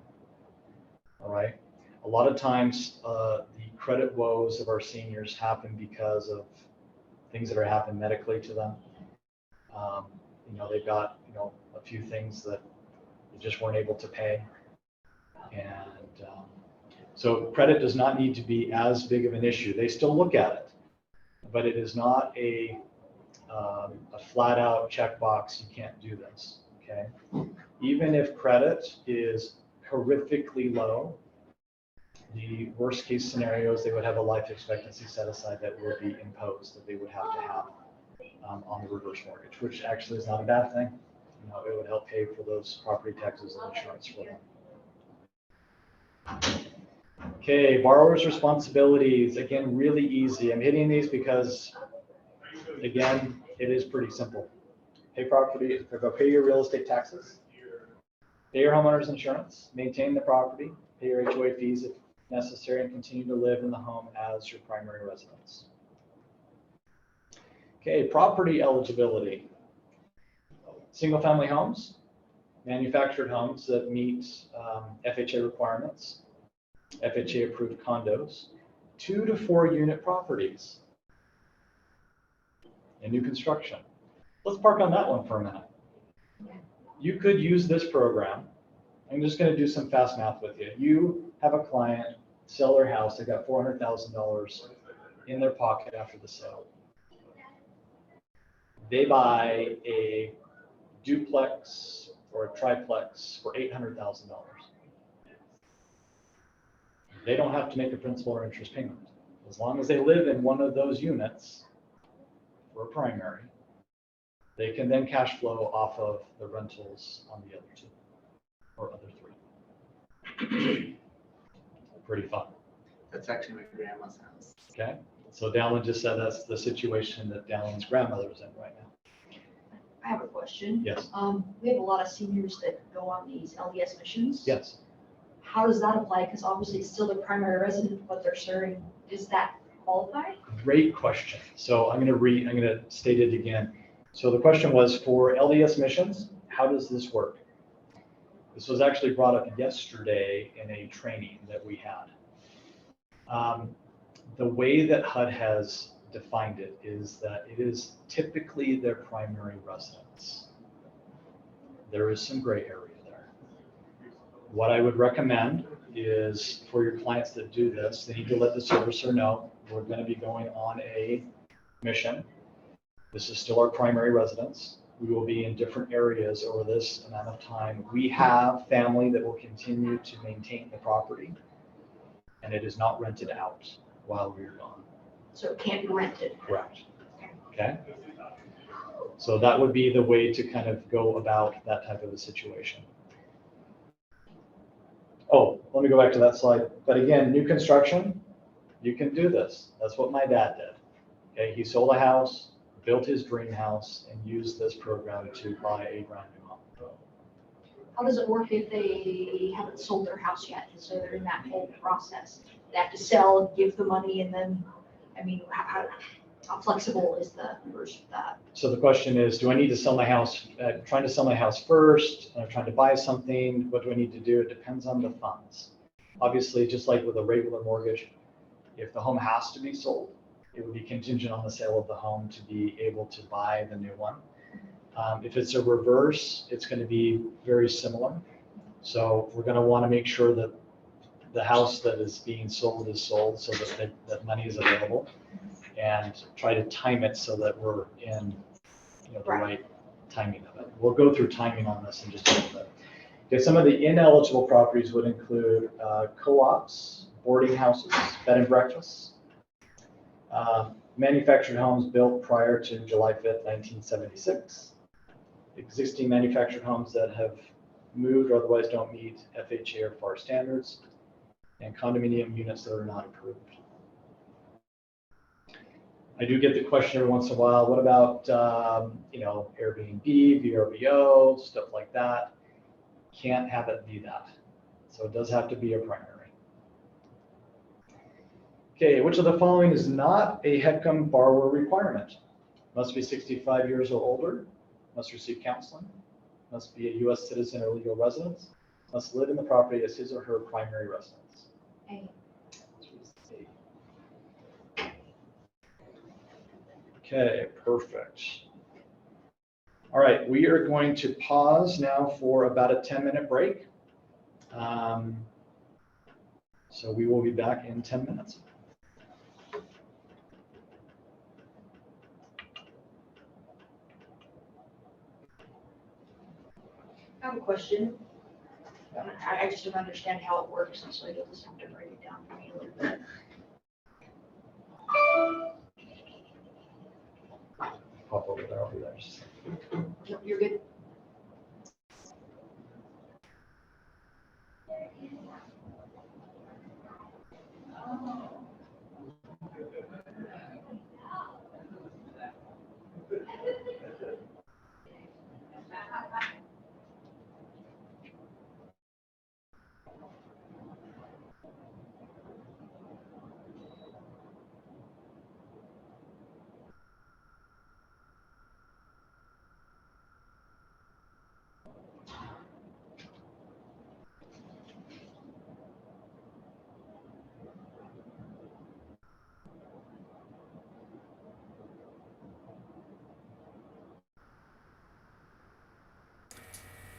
All right. A lot of times the credit woes of our seniors happen because of things that are happening medically to them. They've got, a few things that they just weren't able to pay. And so credit does not need to be as big of an issue. They still look at it, but it is not a flat out checkbox. You can't do this, okay? Even if credit is horrifically low, the worst case scenarios, they would have a life expectancy set aside that would be imposed, that they would have to have on the reverse mortgage, which actually is not a bad thing. It would help pay for those property taxes and insurance for them. Okay, borrower's responsibilities, again, really easy. I'm hitting these because, again, it is pretty simple. Pay your real estate taxes, pay your homeowner's insurance, maintain the property, pay your HOA fees if necessary, and continue to live in the home as your primary residence. Okay, property eligibility. Single-family homes, manufactured homes that meet FHA requirements, FHA-approved condos, 2 to 4 unit properties, and new construction. Let's park on that one for a minute. You could use this program. I'm just going to do some fast math with you. You have a client sell their house. They got $400,000 in their pocket after the sale. They buy a duplex or a triplex for $800,000. They don't have to make a principal or interest payment. As long as they live in one of those units for a primary, they can then cash flow off of the rentals on the other 2 or other 3. Pretty fun. That's actually my grandma's house. Okay. So Dallin just said that's the situation that Dallin's grandmother is in right now. I have a question. Yes. We have a lot of seniors that go on these LDS missions. Yes. How does that apply? Because obviously it's still the primary resident, but they're serving. Does that qualify? Great question. So I'm going to state it again. So the question was for LDS missions, how does this work? This was actually brought up yesterday in a training that we had. The way that HUD has defined it is that it is typically their primary residence. There is some gray area there. What I would recommend is for your clients that do this, they need to let the servicer know we're going to be going on a mission. This is still our primary residence. We will be in different areas over this amount of time. We have family that will continue to maintain the property, and it is not rented out while we're gone. So it can't be rented. Correct. Okay. So that would be the way to kind of go about that type of a situation. Oh, let me go back to that slide. But again, new construction, you can do this. That's what my dad did. Okay, he sold a house, built his dream house, and used this program to buy a brand new home. How does it work if they haven't sold their house yet? So they're in that whole process. They have to sell, give the money, and then, I mean, how flexible is the version of that? So the question is, do I need to sell my house? Trying to sell my house first, and I'm trying to buy something. What do I need to do? It depends on the funds. Obviously, just like with a regular mortgage, if the home has to be sold, it would be contingent on the sale of the home to be able to buy the new one. If it's a reverse, it's going to be very similar. So we're going to want to make sure that the house that is being sold is sold so that money is available, and try to time it so that we're in, the right timing of it. We'll go through timing on this in just a little bit. Okay, some of the ineligible properties would include co-ops, boarding houses, bed and breakfasts, manufactured homes built prior to July 5th, 1976, existing manufactured homes that have moved or otherwise don't meet FHA or FAR standards, and condominium units that are not approved. I do get the question every once in a while, what about, Airbnb, VRBO, stuff like that? Can't have it be that. So it does have to be a primary. Okay, which of the following is not a HECM borrower requirement? Must be 65 years or older, must receive counseling, must be a U.S. citizen or legal resident, must live in the property as his or her primary residence. A. Okay, perfect. All right, we are going to pause now for about a 10-minute break. So we will be back in 10 minutes. I have a question. I just don't understand how it works, and so you'll just have to break it down for me a little bit. Pop over there, I'll be there. Just a second. You're good.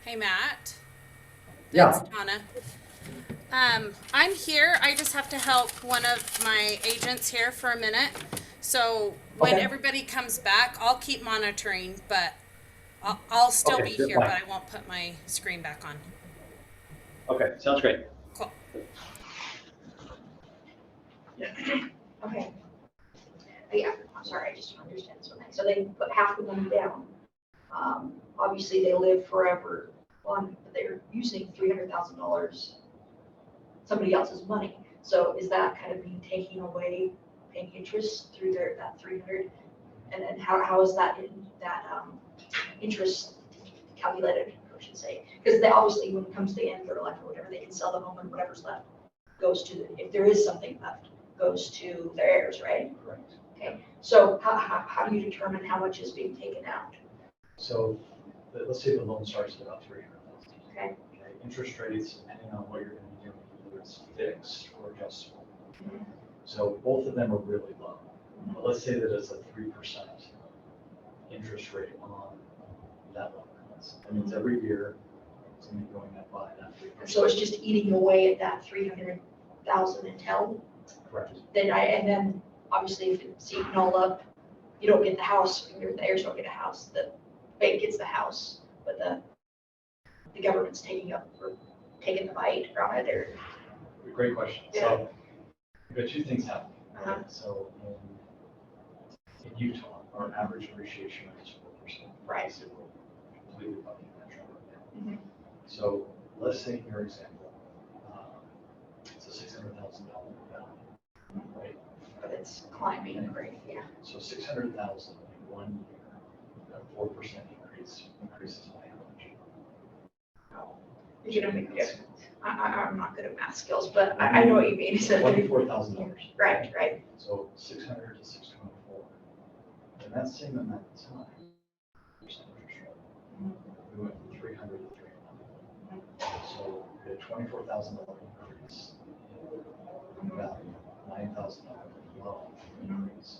Hey, Matt. Yeah. It's Tana. I'm here. I just have to help one of my agents here for a minute. So when Okay. everybody comes back, I'll keep monitoring, but I'll still Okay, be good here, plan. but I won't put my screen back on. Okay, sounds great. Cool. Okay. Yeah, I'm sorry, I just don't understand this one thing. So they put half the money down. Obviously, they live forever on, but they're using $300,000, somebody else's money. So is that kind of being taken away, paying interest through that 300? And then how is that interest calculated, I should say? Because they obviously, when it comes to the end of their life or whatever, they can sell the home and whatever's left goes to, if there is something left, goes to their heirs, right? Correct. Okay, so how do you determine how much is being taken out? So let's say the loan starts at about 300,000. Okay. Interest rates, depending on what you're going to be doing, whether it's fixed or adjustable. Mhm. So both of them are really low. But let's say that it's a 3% interest rate on that loan. That means every year it's going to be going up by that 3%. And so it's just eating away at that 300,000 until Correct. then obviously if it's eaten all up, you don't get the house, the heirs don't get a house, the bank gets the house, but the government's taking the bite from it, or. Great question. Yeah. So we've got two things happening. Uh-huh. Right? So in Utah, our average depreciation rate is 4%. Right. So we're completely bucking that trend right now. Mhm. So let's say in your example, it's a $600,000 value, right? But it's climbing, right, yeah. So 600,000 in 1 year, a 4% increases by how much? You know, I'm not good at math skills, but I know what you mean. So $24,000. Right. So 600 to 624. In that same amount of time, percent interest rate, we went from 300 to 300. So we had a $24,000 increase in value, $9,000 loan increase.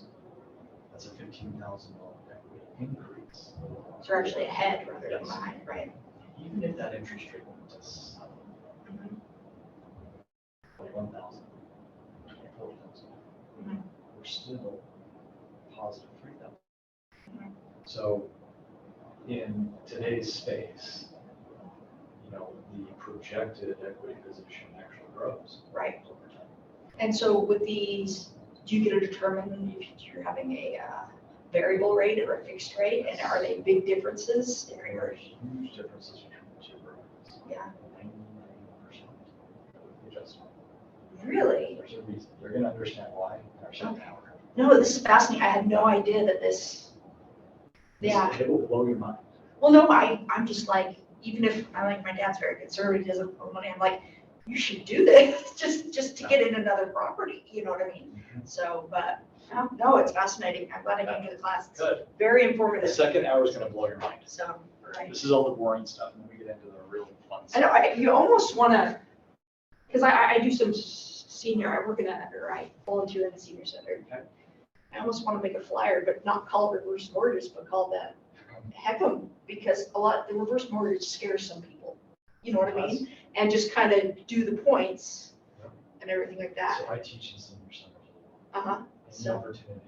That's a $15,000 equity increase. So we're actually ahead rather than Yes. behind, right? Even if that interest rate went to 7, 1,000, 4,000. Mhm. We're still positive 3,000. So in today's space, the projected equity position actually grows Right. over time. And so with these, do you get to determine if you're having a variable rate or a fixed rate? And are they big differences in There are regards? huge differences between the two programs. Yeah. 99% of the adjustment. Really? There's a reason. You're going to understand why in our second hour. No, this is fascinating. I had no idea that this, yeah. It will blow your mind. Well, no, I'm just like, even if my dad's very conservative, he doesn't own money, I'm like, you should do this just to get in another property, you know what I mean? So, but no, it's fascinating. I'm glad I came to the class. It's Good. very The informative. second hour is going to blow your mind. So, right. This is all the boring stuff, and then we get into the really fun I know, stuff. you almost want to, because I do some senior, I work in or I volunteer in the senior center. Okay. I almost want to make a flyer, but not call it reverse mortgage, but call that HECM, because the reverse mortgage scares some people. You know what I mean? And just kind of do the points and everything like that. So I teach in senior center. Uh-huh. Any So, opportunity.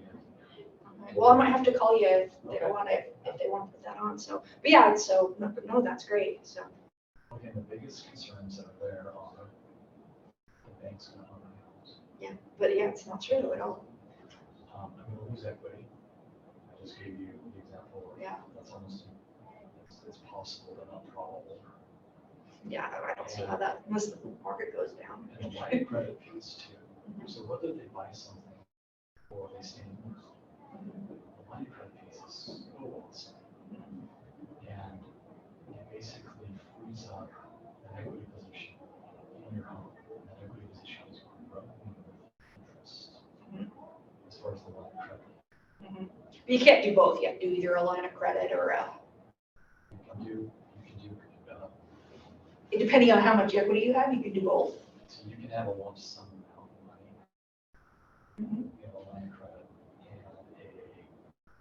well, I might have to call you if they want to put that on. So, but yeah, so, no, that's great. So, Okay, the biggest concerns that are there are the bank's going to own the house. yeah, but yeah, it's not true at all. I'm going to lose equity. I just gave you the example. Yeah. That's almost, it's possible but not probable. Yeah, I don't see how that, unless the market goes down. And the line of credit piece too. So whether they buy something or they stay in the line of credit piece is so awesome. And it basically frees up an equity position in your home. And that equity position is growing with interest as far as the line of credit. But you can't do both. You have to do either a line of credit or You can do depending on how much equity you have, you can do both. so you can have a lump sum amount of money. You have a line of credit and a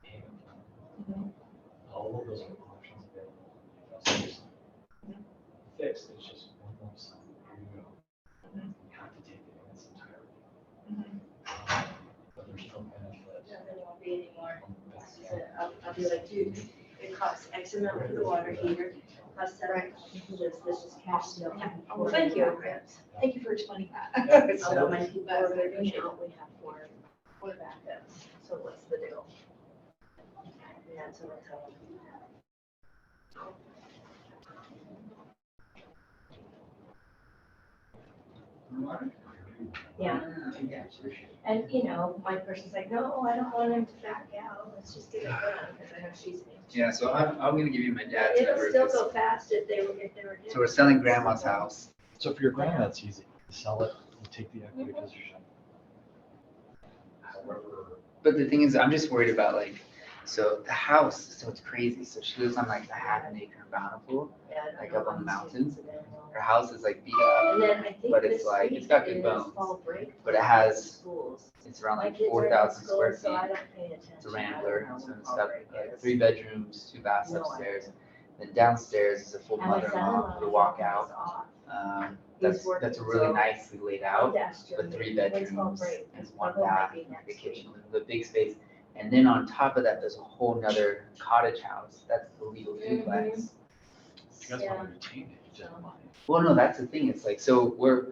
payment plan. All of those are options available. Fixed, it's just one lump sum. Here you go. You have to take it in its entirety. But there's no benefit. No, there won't be any more. I'll be like, dude, it costs X amount for the water heater, costs $7 for this is cash still. Well, thank you. Thank you for explaining that. So So, when people are moving out, we have four backups, so what's the deal? And that's what I tell them. Yeah. And, my person's like, no, I don't want him to back out, let's just get it done, because I know she's. Yeah, so I'm gonna give you my dad's It'll number. still 'Cause- go fast if they were. So we're selling grandma's house. So for your grandma, it's easy. You sell it, you take the equity position. However, But the thing is, I'm just worried about so the house, so it's crazy. So she lives on like a half an acre in Bountiful. Yeah, I don't Like know up on the why mountains. it's available. Her house is like beat And up, then I think but it's this like, week it's got good is bones. fall break But it for has, schools. it's around My like kids are in 4,000 school, square so I feet. don't pay attention. It's a I don't rambler, know so when it's fall got break like is. 3 bedrooms, 2 baths No upstairs. Then downstairs is a full And my mother-in-law son-in-law with a walkout. is off. That's working, really so nicely laid I'll out. ask But Jimmy, 3 when's fall bedrooms break? and 'Cause 1 Bubba might bath, be next the week. kitchen with a big space. And then on top of that, there's a whole nother cottage house. That's the legal duplex. you guys Yeah. want to retain it, you just buy it. Well, no, that's the thing. It's like, so we're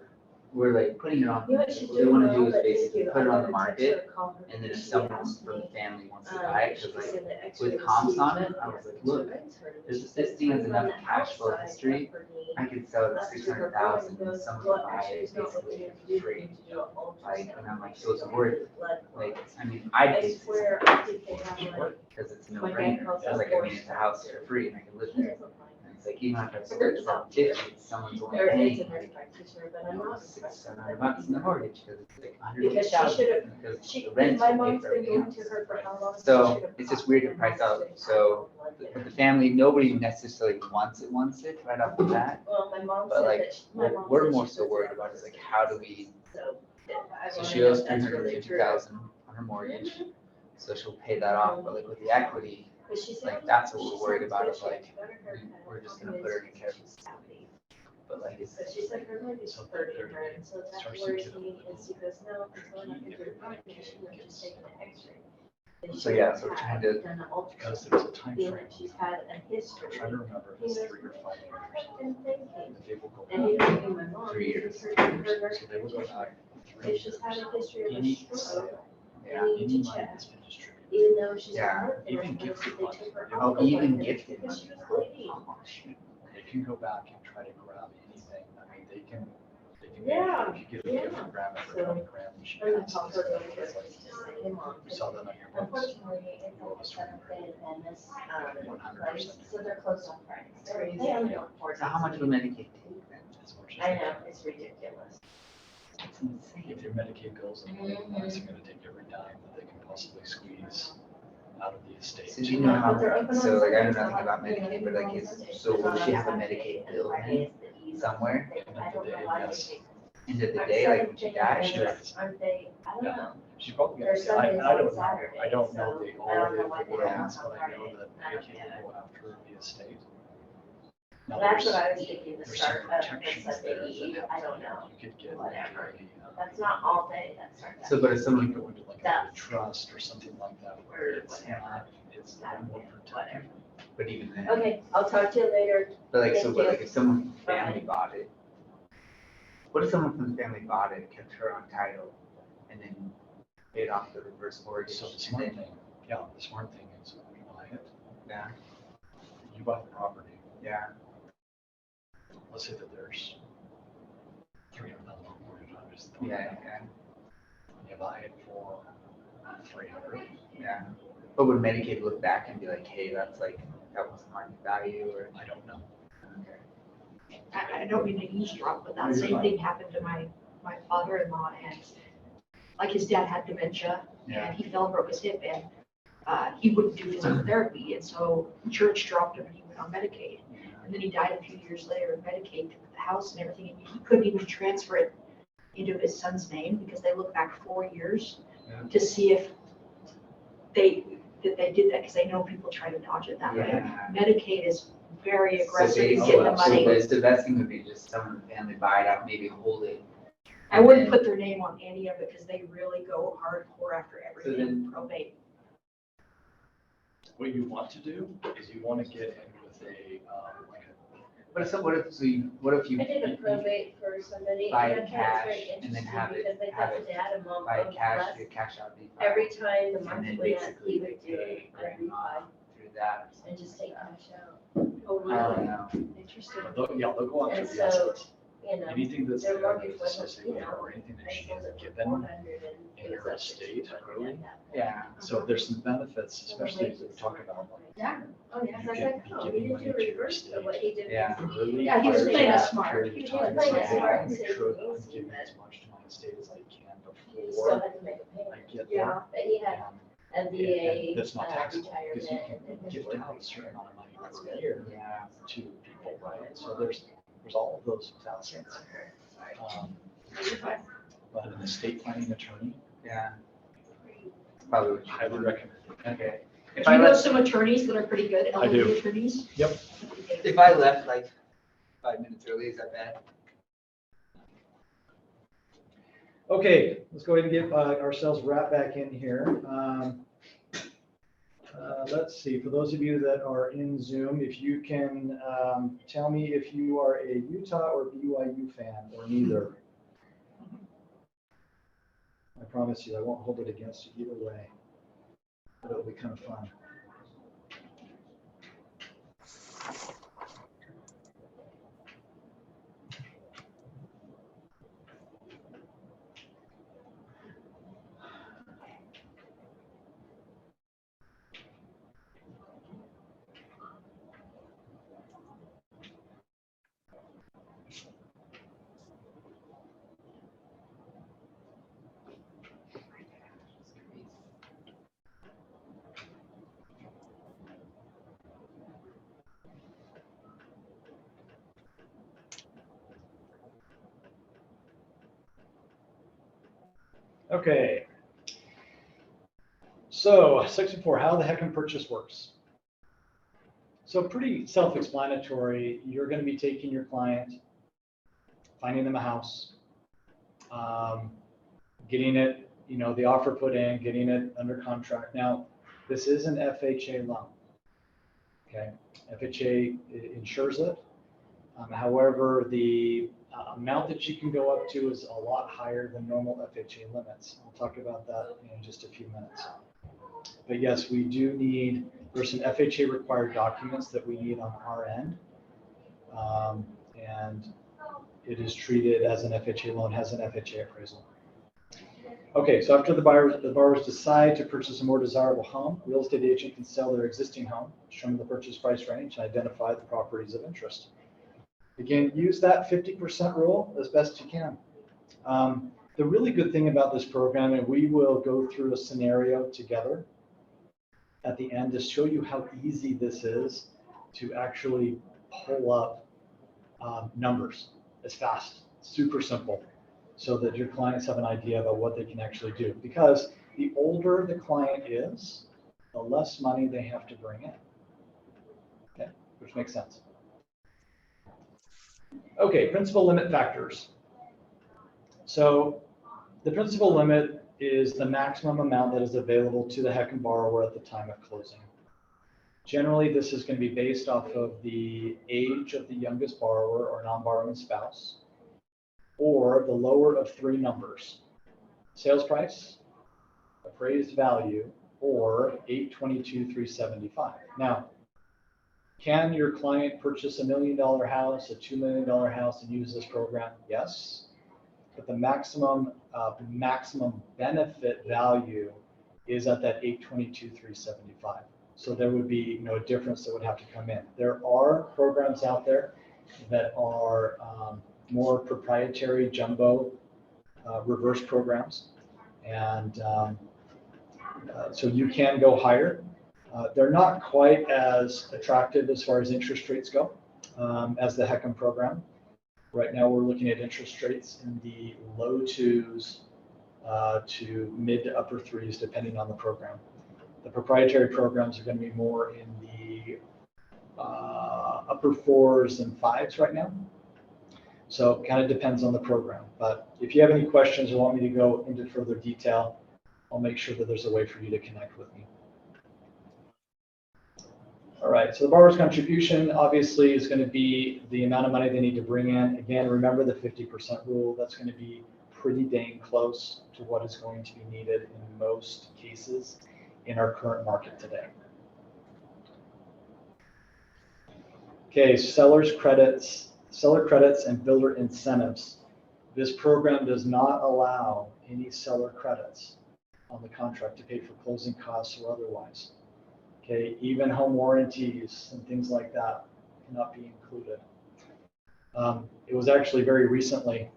like putting it on, You know what what you they do, wanna Will, do is but basically thank you. put it I'm on the gonna text her market. or call her And then if because she someone asked from the me, family wants to buy it, she because was like in the X-ray with comps receipt, on it, but I was yeah, like, look, it's her. this She says, thing has "I'm enough on the cash flow outside history. for me." I could sell it at Last year, 600,000 her and goes, someone "Well, would buy actually, it it's not what basically you have to for do. You free. need to do an ultrasound. Like, and I'm like, so it's worth, Blood. like, I mean, I'd I pay swear, I think they have like. because it's a My no-brainer. bank calls It's us like, I mean, it's a house for free and I can live there. And it's like, even if I start from 50, someone's only Or it's a paying nurse like practitioner, but I'm not. $600-700 in the mortgage because it's like Because she 100,000 should've- because She, the rent my will pay mom's for been everything going to else. her for how long? So, She should've it's just caught weird to my price mom's out. doing So, blood But thinner. the family, nobody necessarily wants it right off the bat. Well, my mom But said like, that. My what mom we're said more she so puts worried it about on is like, the how do we, So. I so wanna she know owes if that's really true. $350,000 on her mortgage. So she'll pay that off, but like with the equity, But she said, like that's what she we're worried sounds about good. is She like, got her haircut. we're just gonna put her in a care. She's happy. But like, is, But she's like, her mortgage is So 30 they're- grand, so that starts to worries get a me, and little she goes, no, it's going up into the front, and she was just taking an X-ray. And So, she yeah, has so we're had trying to- done an Because ultrasound, there's a time being frame. that she's had a history. I'm trying to remember if it's 3 or 5 years. And thinking, That they will go and he back. don't be my mom. 3 years. Her nurse So they will go back 3 if she's had a history of a Any stroke, sale, yeah, they need any to money check. that's been distributed. Even though she's a Yeah, heart even therapist, gifted they money. took her Oh, out even because gifted she money. was bleeding. They can go back and try to grab anything. I mean, they can, Yeah, if you get a yeah. gift grab it for So, 20 grand, you should I'm gonna pass call it. her over here, it's just like, hey, Mom. We saw that on your books. Unfortunately, it's like a Seventh-day Adventist, 100%. place, so they're closed on Fridays. They only don't force. so how much will Medicaid take then? As much as I they know, can. it's ridiculous. That's insane. If your Medicaid goes in, they're Mhm. gonna take every dime that they can possibly squeeze out of the estate. So do you know how, But they're open on so like I know Sundays, nothing so about like, you know, Medicaid, but like is, Sundays, so they're will not she have a on Medicaid Saturday, bill and then Friday is the easy. somewhere? I don't know why they take. End of the Our day, like when she Seventh-day dies, Adventists, aren't they, I don't Yeah. know. She's probably Their gonna, Sundays I don't and know, Saturdays, I don't know so the, I all don't the know why they don't programs, on but I know Friday. that I don't Medicaid get it. will go after the estate. Now, That's there's- what I was thinking, the there's start some of the protections Sunday there Eve, that I don't know. You could get. Whatever. really, That's not all day, that's our. So, but if You someone, can go into like a That's- trust or something like that, Or where it's whatever. not, it's not more protected. but even then, Okay, I'll talk to you later. but like, so, Thank but you. like if someone from the family Bye. bought it, what if someone from the family bought it, kept her on title, and then paid off the reverse mortgage? So the and smart then- thing, yeah, the smart thing is when you buy it, Yeah, you buy the property, yeah, let's say that there's $300,000 mortgage on it. yeah, yeah, You buy it for 300. yeah. But would Medicaid look back and be like, hey, that's like, that wasn't market value, or? I don't know. I don't mean to eavesdrop, but that same thing happened to my father-in-law, and like his dad had dementia, Yeah. and he fell and broke his hip, and he wouldn't do physical therapy, and so insurance dropped him and he went on Medicaid. And then he died a few years later, and Medicaid took the house and everything, and he couldn't even transfer it into his son's name because they look back 4 years Yeah. to see if they did that, because they know people try to dodge it that way. Yeah. Medicaid is very aggressive in So getting the absolutely. money. the best thing would be just someone in the family buy it out, maybe hold it. I wouldn't put their name on any of it because they really go hardcore after everything then- probate. What you want to do is you want to get in with a, like a. What if you I did a probate for somebody, buy and it I thought cash it's very and then interesting have it- because they have got it the dad and mom buy of it cash, plus. the cash out refi? Every time the And month then went up, basically he would do pay a refi grandma through that. and just take cash out. Oh, I don't know. Interesting. Yeah, they'll go after And the so, assets. you know, Anything that's their there mortgage that's wasn't, associated you with know, or anything that I she sold has it for given 400 and in it was her up to estate 200 early. at that point. Yeah. So there's some benefits, especially as we talk about. Yeah, oh yeah, You I was can like, be oh, giving he money did to do your reverse estate. of what he did. Yeah. Early Yeah, he was part of playing us that smart. period of He was time, playing so us I smart, make so sure he I'm was- giving as much to my estate as I can He still before had to make a I payment. get Yeah. there. But he had And a VA, that's not taxable, retirement, because you and then can his gift work out a certain amount of money That's per good. year Yeah. to people, right? So there's all of those facets. But an estate planning attorney, Yeah. Probably what you highly want. recommend. Okay. Do If you I know left, some attorneys that are pretty good, I do. elderly attorneys? Yep. if I left like 5 minutes early, is that bad? Okay, let's go ahead and get ourselves wrapped back in here. Let's see, for those of you that are in Zoom, if you can tell me if you are a Utah or BYU fan or neither. I promise you, I won't hold it against you either way. But it'll be kind of fun. Okay. So section 4, how the heck and purchase works. So pretty self-explanatory. You're going to be taking your client finding them a house, getting it, the offer put in, getting it under contract. Now, this is an FHA loan. Okay, FHA insures it. However, the amount that you can go up to is a lot higher than normal FHA limits. I'll talk about that in just a few minutes. But yes, we do need, there's some FHA required documents that we need on our end. And it is treated as an FHA loan, has an FHA appraisal. Okay, so after the borrowers decide to purchase a more desirable home, a real estate agent can sell their existing home, determine the purchase price range, and identify the properties of interest. Again, use that 50% rule as best you can. The really good thing about this program, and we will go through a scenario together at the end to show you how easy this is to actually pull up numbers as fast, super simple, so that your clients have an idea about what they can actually do. Because the older the client is, the less money they have to bring in. Okay, which makes sense. Okay, principal limit factors. So the principal limit is the maximum amount that is available to the HECM borrower at the time of closing. Generally, this is going to be based off of the age of the youngest borrower or non-borrowing spouse, or the lower of three numbers: sales price, appraised value, or 822,375. Now, can your client purchase $1 million house, a $2 million house, and use this program? Yes, but the maximum benefit value is at that 822,375. So there would be no difference that would have to come in. There are programs out there that are more proprietary jumbo reverse programs, and so you can go higher. They're not quite as attractive as far as interest rates go as the HECM program. Right now, we're looking at interest rates in the low 2s to mid to upper 3s, depending on the program. The proprietary programs are going to be more in the upper 4s and 5s right now. So it kind of depends on the program. But if you have any questions or want me to go into further detail, I'll make sure that there's a way for you to connect with me. All right, so the borrower's contribution obviously is going to be the amount of money they need to bring in. Again, remember the 50% rule. That's going to be pretty dang close to what is going to be needed in most cases in our current market today. Okay, seller credits and builder incentives. This program does not allow any seller credits on the contract to pay for closing costs or otherwise. Okay, even home warranties and things like that cannot be included. It was actually very recently,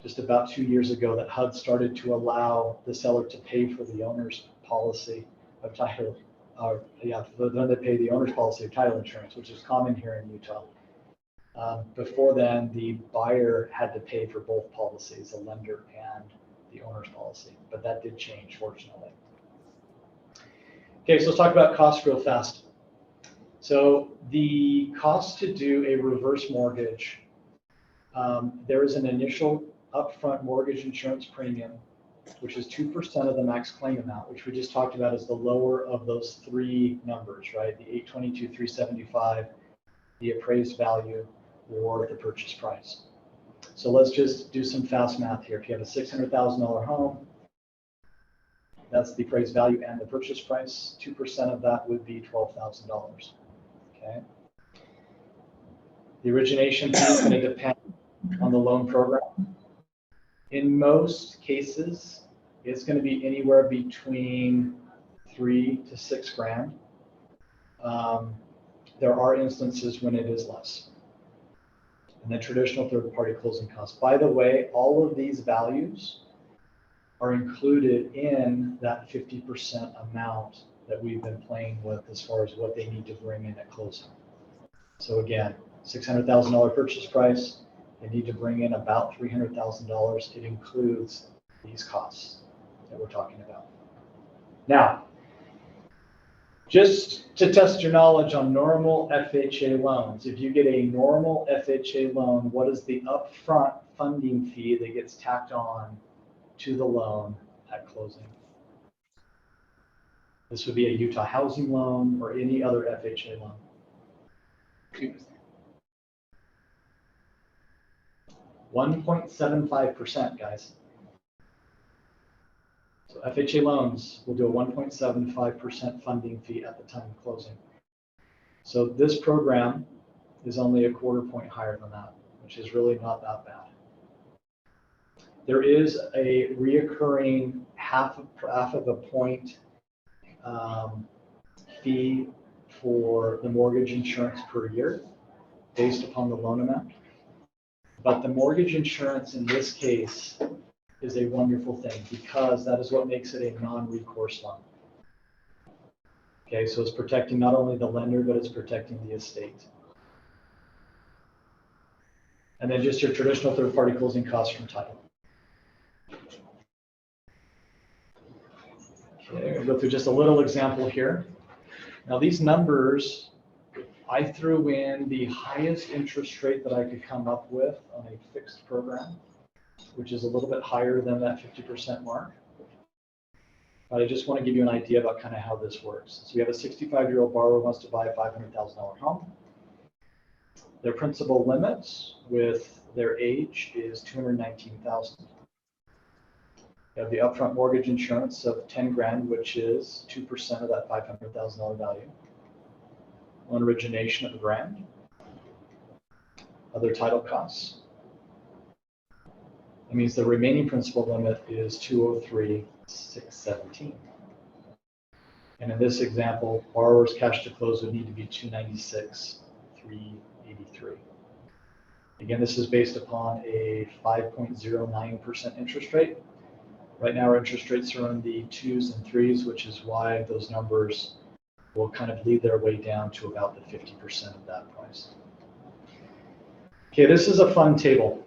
just about 2 years ago, that HUD started to allow the seller to pay for the owner's policy of title, then they pay the owner's policy of title insurance, which is common here in Utah. Before then, the buyer had to pay for both policies, the lender and the owner's policy, but that did change, fortunately. Okay, so let's talk about costs real fast. So the cost to do a reverse mortgage, there is an initial upfront mortgage insurance premium, which is 2% of the max claim amount, which we just talked about as the lower of those three numbers, right? The 822,375, the appraised value, or the purchase price. So let's just do some fast math here. If you have a $600,000 home, that's the appraised value and the purchase price. 2% of that would be $12,000. Okay. The origination fee is going to depend on the loan program. In most cases, it's going to be anywhere between $3,000 to $6,000. There are instances when it is less. And then traditional third-party closing costs. By the way, all of these values are included in that 50% amount that we've been playing with as far as what they need to bring in at closing. So again, $600,000 purchase price, they need to bring in about $300,000. It includes these costs that we're talking about. Now, Just to test your knowledge on normal FHA loans, if you get a normal FHA loan, what is the upfront funding fee that gets tacked on to the loan at closing? This would be a Utah housing loan or any other FHA loan. 2%. 1.75%, guys. So FHA loans will do a 1.75% funding fee at the time of closing. So this program is only a quarter point higher than that, which is really not that bad. There is a reoccurring half of a point fee for the mortgage insurance per year based upon the loan amount. But the mortgage insurance in this case is a wonderful thing because that is what makes it a non-recourse loan. Okay, so it's protecting not only the lender, but it's protecting the estate. And then just your traditional third-party closing costs from title. Okay, I'll go through just a little example here. Now these numbers, I threw in the highest interest rate that I could come up with on a fixed program, which is a little bit higher than that 50% mark. But I just want to give you an idea about kind of how this works. So we have a 65-year-old borrower who wants to buy a $500,000 home. Their principal limit with their age is $219,000. You have the upfront mortgage insurance of 10 grand, which is 2% of that $500,000 value. Loan origination of $1,000. Other title costs. That means the remaining principal limit is $203,617. And in this example, borrower's cash to close would need to be $296,383. Again, this is based upon a 5.09% interest rate. Right now, our interest rates are in the 2s and 3s, which is why those numbers will kind of lead their way down to about the 50% of that price. Okay, this is a fun table.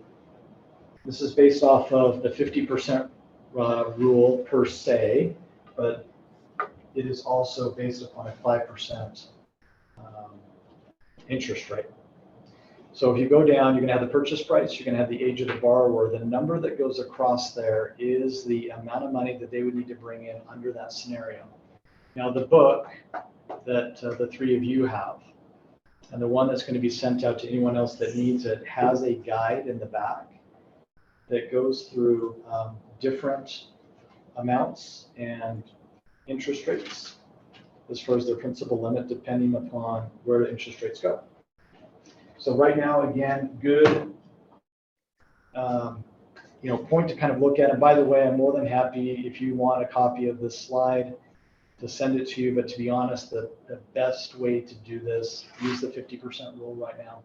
This is based off of the 50% rule per se, but it is also based upon a 5% interest rate. So if you go down, you're going to have the purchase price, you're going to have the age of the borrower. The number that goes across there is the amount of money that they would need to bring in under that scenario. Now the book that the three of you have, and the one that's going to be sent out to anyone else that needs it, has a guide in the back that goes through different amounts and interest rates as far as their principal limit, depending upon where the interest rates go. So right now, again, good point to kind of look at. And by the way, I'm more than happy if you want a copy of this slide to send it to you. But to be honest, the best way to do this, use the 50% rule right now.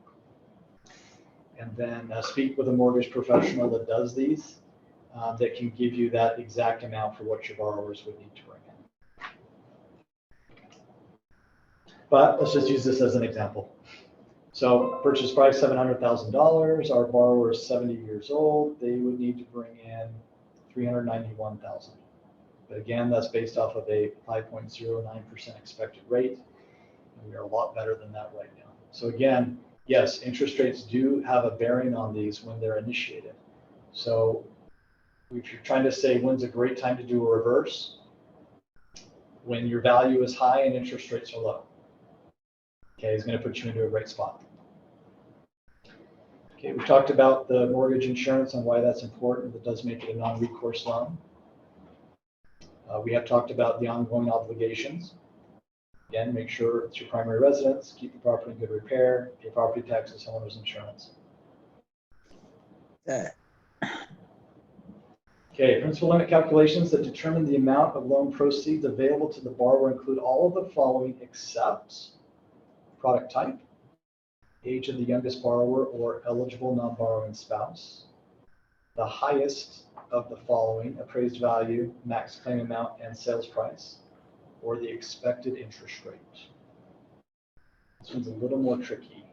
And then speak with a mortgage professional that does these, that can give you that exact amount for what your borrowers would need to bring in. But let's just use this as an example. So purchase price $700,000. Our borrower is 70 years old. They would need to bring in $391,000. But again, that's based off of a 5.09% expected rate. And we are a lot better than that right now. So again, yes, interest rates do have a bearing on these when they're initiated. So if you're trying to say when's a great time to do a reverse, when your value is high and interest rates are low. Okay, it's going to put you into a great spot. Okay, we've talked about the mortgage insurance and why that's important. It does make it a non-recourse loan. We have talked about the ongoing obligations. Again, make sure it's your primary residence, keep the property in good repair, pay property taxes, homeowners insurance. Okay, principal limit calculations that determine the amount of loan proceeds available to the borrower include all of the following except product type, age of the youngest borrower or eligible non-borrowing spouse, the highest of the following, appraised value, max claim amount, and sales price, or the expected interest rate. This one's a little more tricky.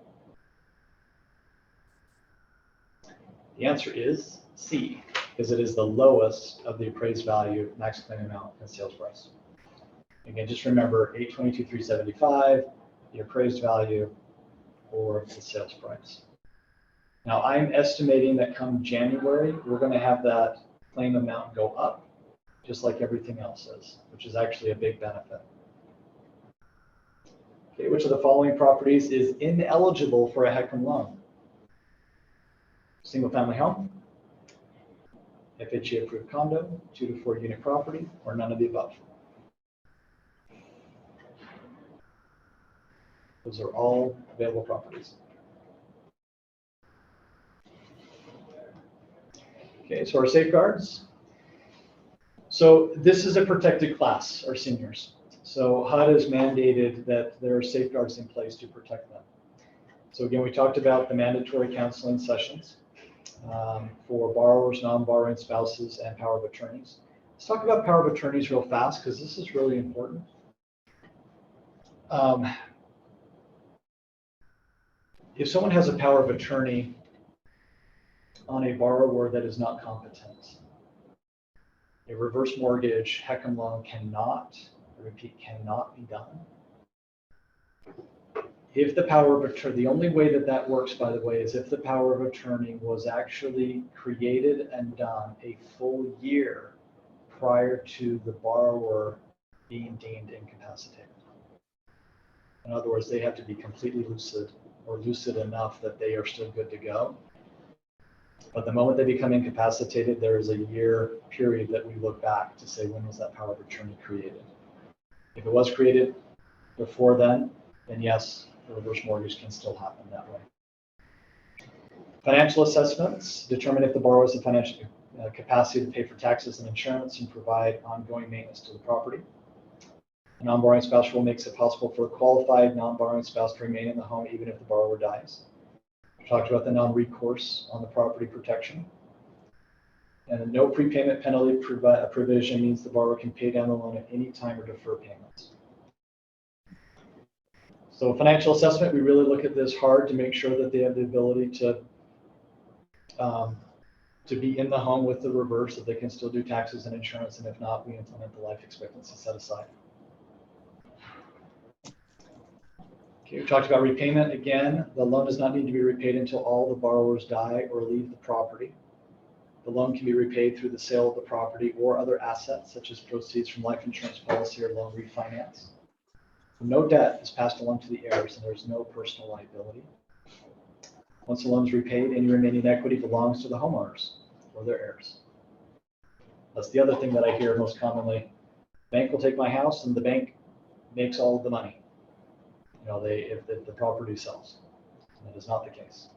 The answer is C, because it is the lowest of the appraised value, max claim amount, and sales price. Again, just remember 822,375, the appraised value, or the sales price. Now, I'm estimating that come January, we're going to have that claim amount go up, just like everything else is, which is actually a big benefit. Okay, which of the following properties is ineligible for a HECM loan? Single family home, FHA approved condo, 2 to 4 unit property, or none of the above. Those are all available properties. Okay, so our safeguards. So this is a protected class, our seniors. So HUD has mandated that there are safeguards in place to protect them. So again, we talked about the mandatory counseling sessions for borrowers, non-borrowing spouses, and power of attorneys. Let's talk about power of attorneys real fast because this is really important. If someone has a power of attorney on a borrower that is not competent, a reverse mortgage, HECM loan cannot, I repeat, cannot be done. If the power of attorney, the only way that that works, by the way, is if the power of attorney was actually created and done a full year prior to the borrower being deemed incapacitated. In other words, they have to be completely lucid or lucid enough that they are still good to go. But the moment they become incapacitated, there is a year period that we look back to say, when was that power of attorney created? If it was created before then yes, the reverse mortgage can still happen that way. Financial assessments determine if the borrower has the financial capacity to pay for taxes and insurance and provide ongoing maintenance to the property. A non-borrowing spouse rule makes it possible for a qualified non-borrowing spouse to remain in the home even if the borrower dies. We talked about the non-recourse on the property protection. And a no prepayment penalty provision means the borrower can pay down the loan at any time or defer payments. So financial assessment, we really look at this hard to make sure that they have the ability to be in the home with the reverse, that they can still do taxes and insurance, and if not, we implement the life expectancy set aside. Okay, we talked about repayment. Again, the loan does not need to be repaid until all the borrowers die or leave the property. The loan can be repaid through the sale of the property or other assets, such as proceeds from life insurance policy or loan refinance. No debt is passed along to the heirs, and there's no personal liability. Once the loan is repaid, any remaining equity belongs to the homeowners or their heirs. That's the other thing that I hear most commonly. Bank will take my house, and the bank makes all of the money. You know, if the property sells. That is not the case.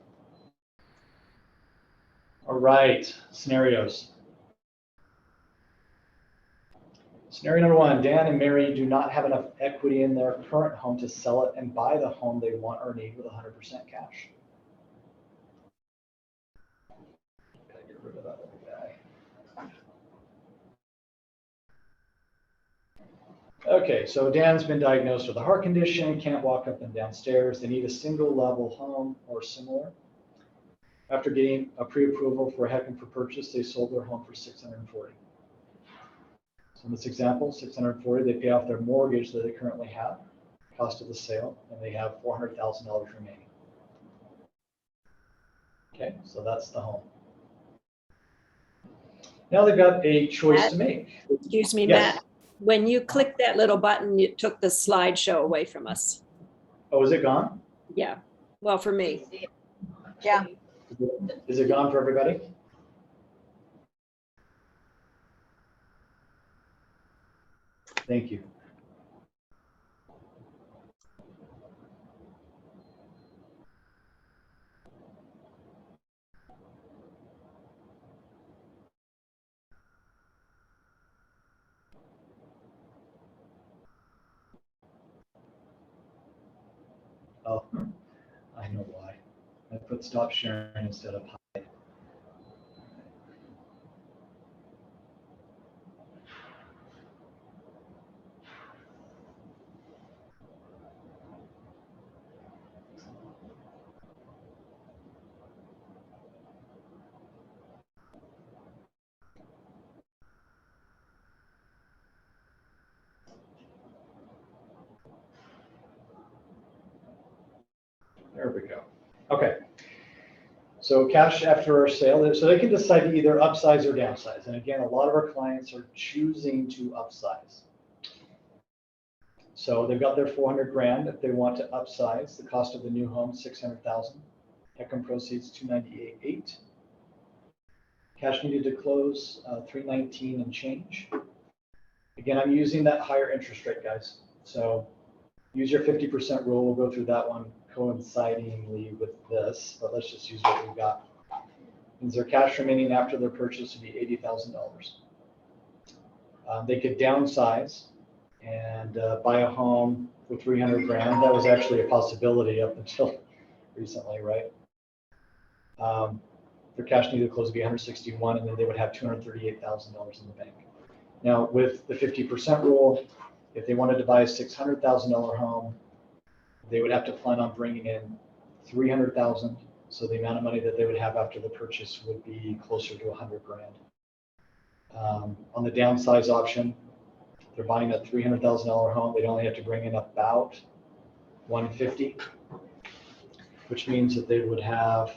All right, scenarios. Scenario number one, Dan and Mary do not have enough equity in their current home to sell it and buy the home they want or need with 100% cash. Gotta get rid of that other guy. Okay, so Dan's been diagnosed with a heart condition, can't walk up and down stairs. They need a single level home or similar. After getting a pre-approval for HECM for purchase, they sold their home for $640,000. So in this example, $640,000, they pay off their mortgage that they currently have, cost of the sale, and they have $400,000 remaining. Okay, so that's the home. Now they've got a choice to make. Excuse me, Yes. Matt. When you click that little button, it took the slideshow away from us. Oh, is it gone? Yeah. Well, for me. Yeah. Is it gone for everybody? Thank you. Oh, I know why. I put stop sharing instead of hide. There we go. Okay. So cash after our sale, so they can decide to either upsize or downsize. And again, a lot of our clients are choosing to upsize. So they've got their 400 grand. If they want to upsize, the cost of the new home, 600,000. HECM proceeds 298.8. Cash needed to close 319 and change. Again, I'm using that higher interest rate, guys. So use your 50% rule. We'll go through that one coincidingly with this, but let's just use what we've got. Means their cash remaining after their purchase would be $80,000. They could downsize and buy a home for 300 grand. That was actually a possibility up until recently, right? Their cash needed to close would be 161, and then they would have $238,000 in the bank. Now, with the 50% rule, if they wanted to buy a $600,000 home, they would have to plan on bringing in 300,000. So the amount of money that they would have after the purchase would be closer to 100 grand. On the downsize option, they're buying a $300,000 home. They'd only have to bring in about 150, which means that they would have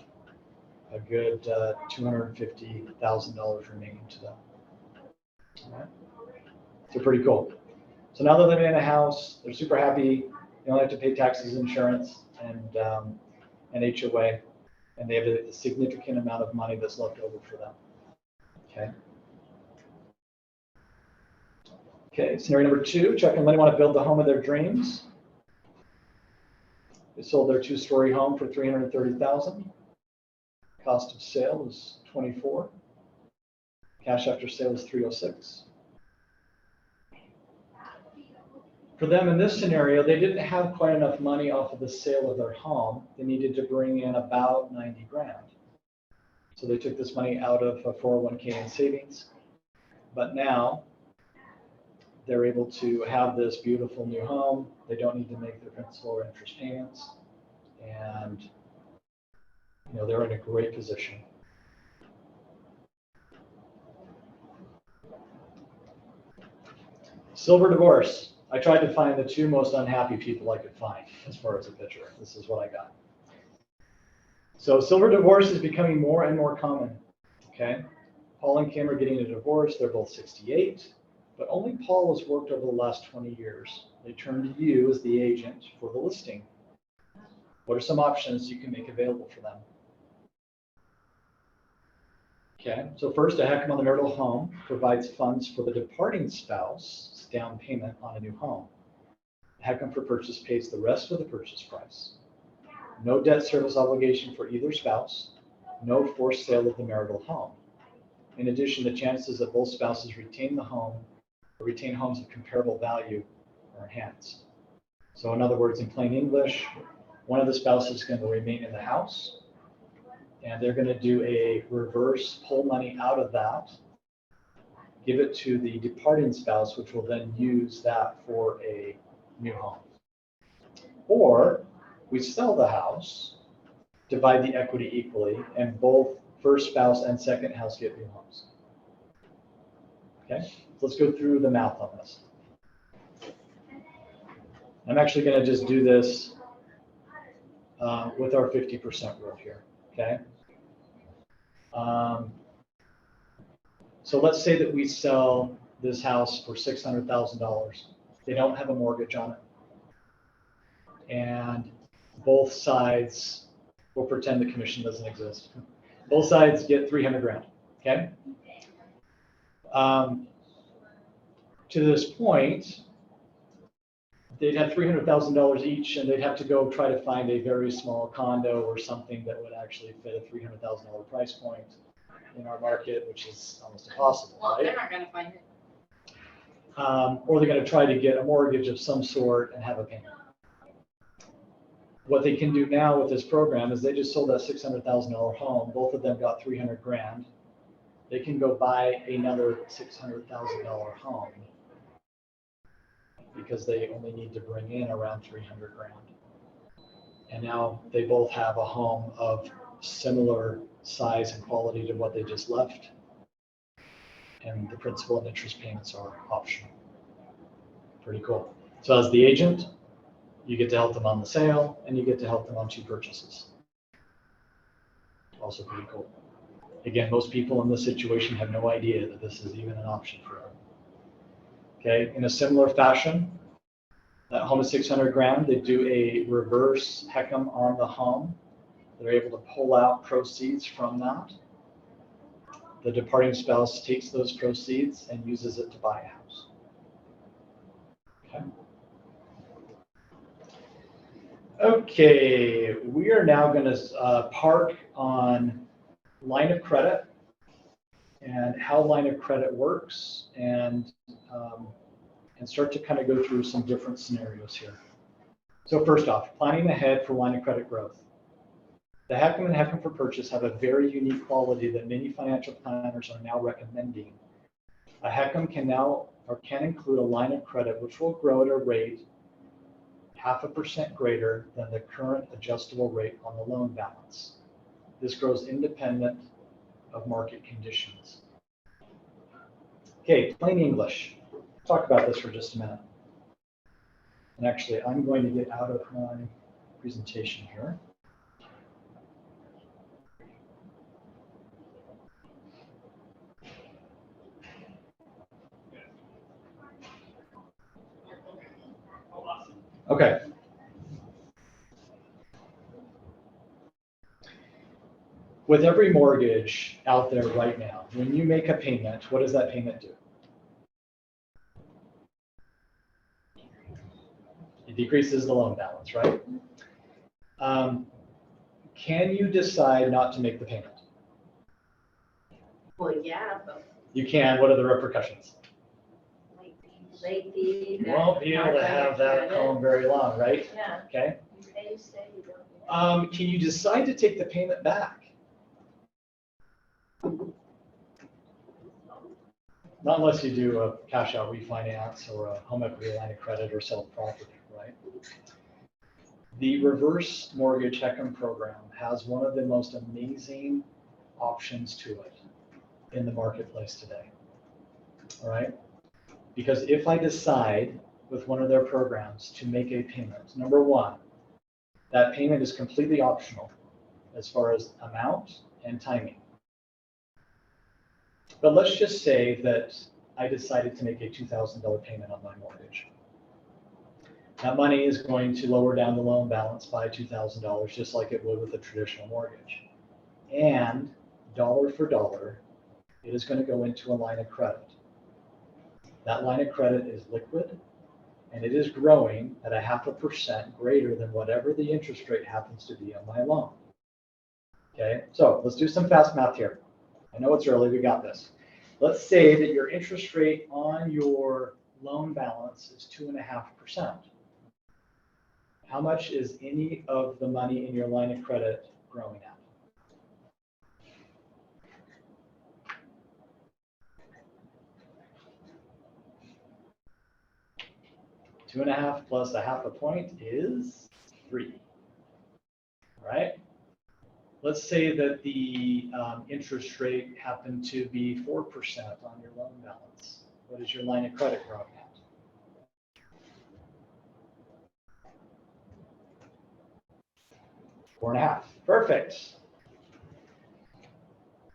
a good $250,000 remaining to them. All right. So pretty cool. So now they're living in a house. They're super happy. They only have to pay taxes, insurance, and HOA, and they have a significant amount of money that's left over for them. Okay. Okay. Scenario number 2: Chuck and Lenny want to build the home of their dreams. They sold their 2-story home for $330,000. Cost of sale is $24,000. Cash after sale is $306,000. For them in this scenario, they didn't have quite enough money off of the sale of their home. They needed to bring in about 90 grand. So they took this money out of a 401k and savings. But now they're able to have this beautiful new home. They don't need to make their principal or interest payments. And they're in a great position. Silver divorce. I tried to find the 2 most unhappy people I could find as far as a picture. This is what I got. So silver divorce is becoming more and more common. Okay. Paul and Kim are getting a divorce. They're both 68, but only Paul has worked over the last 20 years. They turn to you as the agent for the listing. What are some options you can make available for them? Okay, so first, a HECM on the marital home provides funds for the departing spouse's down payment on a new home. HECM for purchase pays the rest of the purchase price. No debt service obligation for either spouse. No forced sale of the marital home. In addition, the chances that both spouses retain the home or retain homes of comparable value are enhanced. So in other words, in plain English, one of the spouses is going to remain in the house, and they're going to do a reverse, pull money out of that, give it to the departing spouse, which will then use that for a new home. Or we sell the house, divide the equity equally, and both first spouse and second house get new homes. Okay, so let's go through the math on this. I'm actually going to just do this with our 50% rule here. Okay. So let's say that we sell this house for $600,000. They don't have a mortgage on it. And both sides, we'll pretend the commission doesn't exist. Both sides get 300 grand. Okay. To this point, they'd have $300,000 each, and they'd have to go try to find a very small condo or something that would actually fit a $300,000 price point in our market, which is almost impossible. Well, right? they're not going to find it. Or they're going to try to get a mortgage of some sort and have a payment. What they can do now with this program is they just sold that $600,000 home. Both of them got 300 grand. They can go buy another $600,000 home because they only need to bring in around 300 grand. And now they both have a home of similar size and quality to what they just left. And the principal and interest payments are optional. Pretty cool. So as the agent, You get to help them on the sale, and you get to help them on 2 purchases. Also pretty cool. Again, most people in this situation have no idea that this is even an option for them. Okay, in a similar fashion, that home is 600 grand, they do a reverse HECM on the home. They're able to pull out proceeds from that. The departing spouse takes those proceeds and uses it to buy a house. Okay. Okay, we are now going to park on line of credit and how line of credit works, and start to kind of go through some different scenarios here. So first off, planning ahead for line of credit growth. The HECM and HECM for purchase have a very unique quality that many financial planners are now recommending. A HECM can include a line of credit which will grow at a rate 0.5% greater than the current adjustable rate on the loan balance. This grows independent of market conditions. Okay, plain English. Let's talk about this for just a minute. And actually, I'm going to get out of my presentation here. Okay. With every mortgage out there right now, when you make a payment, what does that payment do? It decreases the loan balance, right? Can you decide not to make the payment? Well, yeah, but You can. What are the repercussions? late fee. You won't be able to have that home very long, right? Yeah, Okay. you pay, you stay, you don't. Can you decide to take the payment back? Not unless you do a cash out refinance or a home equity line of credit or sell property, right? The reverse mortgage HECM program has one of the most amazing options to it in the marketplace today. All right. Because if I decide with one of their programs to make a payment, number one, that payment is completely optional as far as amount and timing. But let's just say that I decided to make a $2,000 payment on my mortgage. That money is going to lower down the loan balance by $2,000, just like it would with a traditional mortgage. And dollar for dollar, it is going to go into a line of credit. That line of credit is liquid, and it is growing at 0.5% greater than whatever the interest rate happens to be on my loan. Okay, so let's do some fast math here. I know it's early, we got this. Let's say that your interest rate on your loan balance is 2.5%. How much is any of the money in your line of credit growing at? Two and a half plus 0.5 point is 3. All right. Let's say that the interest rate happened to be 4% on your loan balance. What is your line of credit growing at? Four and a half. Perfect.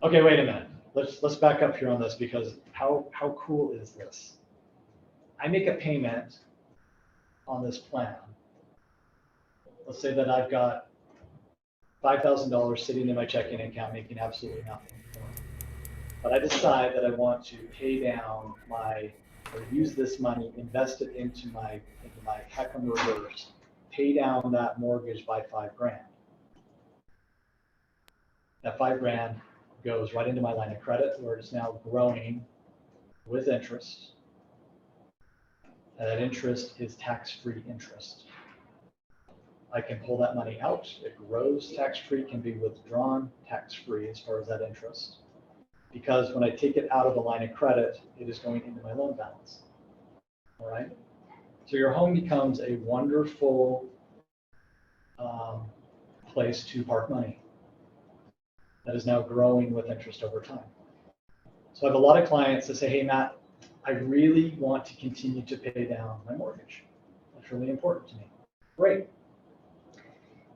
Okay, wait a minute. Let's back up here on this, because how cool is this? I make a payment on this plan. Let's say that I've got $5,000 sitting in my checking account making absolutely nothing. But I decide that I want to pay down or use this money, invest it into my HECM reverse, pay down that mortgage by $5,000. That $5,000 goes right into my line of credit, where it's now growing with interest. And that interest is tax-free interest. I can pull that money out. It grows tax-free, can be withdrawn tax-free as far as that interest. Because when I take it out of the line of credit, it is going into my loan balance. All right. So your home becomes a wonderful place to park money that is now growing with interest over time. So I have a lot of clients that say, hey, Matt, I really want to continue to pay down my mortgage. That's really important to me. Great.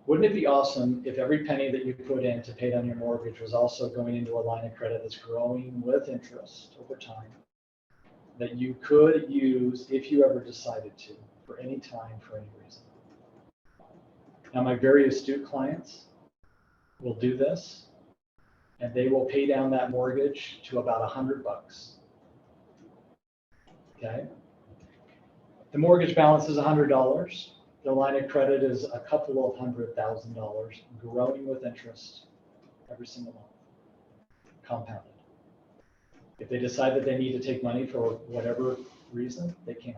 Wouldn't it be awesome if every penny that you put in to pay down your mortgage was also going into a line of credit that's growing with interest over time that you could use if you ever decided to, for any time, for any reason? Now, my very astute clients will do this, and they will pay down that mortgage to about $100. Okay? The mortgage balance is $100. The line of credit is a couple of $100,000 growing with interest every single month, compounded. If they decide that they need to take money for whatever reason, they can.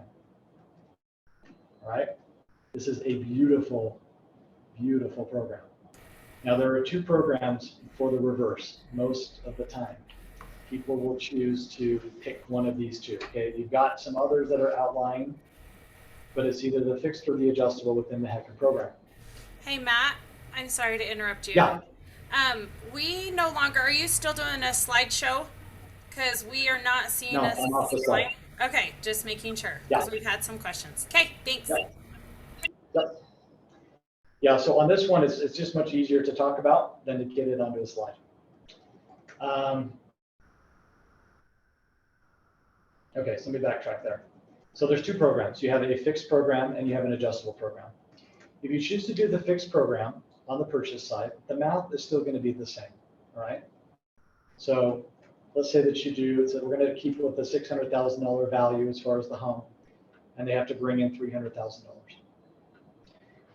All right? This is a beautiful, beautiful program. Now, there are two programs for the reverse most of the time. People will choose to pick one of these two. Okay, you've got some others that are outlying, but it's either the fixed or the adjustable within the Cap5 program. Hey, Matt, I'm sorry to interrupt you. Yeah. We no longer, are you still doing a slideshow? Because we are not seeing No, a I'm off the slide. Okay, just making sure, Yeah. because we've had some questions. Okay, thanks. Yeah. Yep. Yeah, so on this one, it's just much easier to talk about than to get it onto a slide. Okay, so let me backtrack there. So there's two programs. You have a fixed program and you have an adjustable program. If you choose to do the fixed program on the purchase side, the math is still going to be the same, all right? So let's say that you do, so we're going to keep with the $600,000 value as far as the home, and they have to bring in $300,000.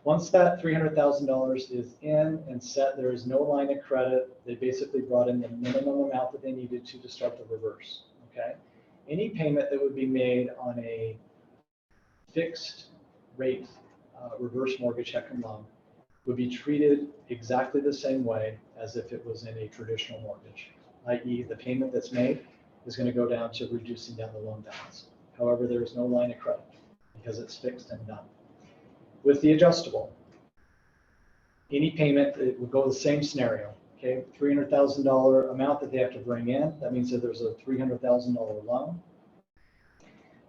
Once that $300,000 is in and set, there is no line of credit. They basically brought in the minimum amount that they needed to start the reverse, okay? Any payment that would be made on a fixed rate reverse mortgage HECM loan would be treated exactly the same way as if it was in a traditional mortgage, i.e. the payment that's made is going to go down to reducing down the loan balance. However, there is no line of credit because it's fixed and done. With the adjustable, any payment, it would go the same scenario, okay? $300,000 amount that they have to bring in. That means that there's a $300,000 loan.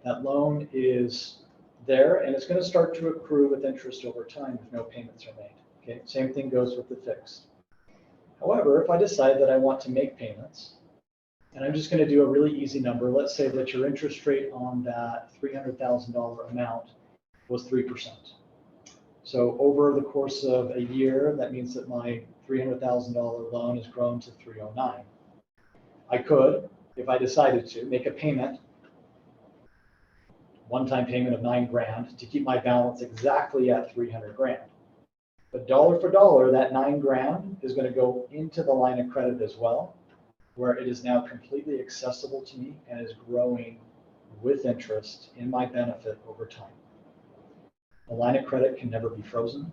That loan is there, and it's going to start to accrue with interest over time if no payments are made, okay? Same thing goes with the fixed. However, if I decide that I want to make payments, and I'm just going to do a really easy number, let's say that your interest rate on that $300,000 amount was 3%. So over the course of a year, that means that my $300,000 loan has grown to 309. I could, if I decided to, make a payment, one-time payment of $9,000 to keep my balance exactly at 300 grand. But dollar for dollar, that $9,000 is going to go into the line of credit as well, where it is now completely accessible to me and is growing with interest in my benefit over time. The line of credit can never be frozen,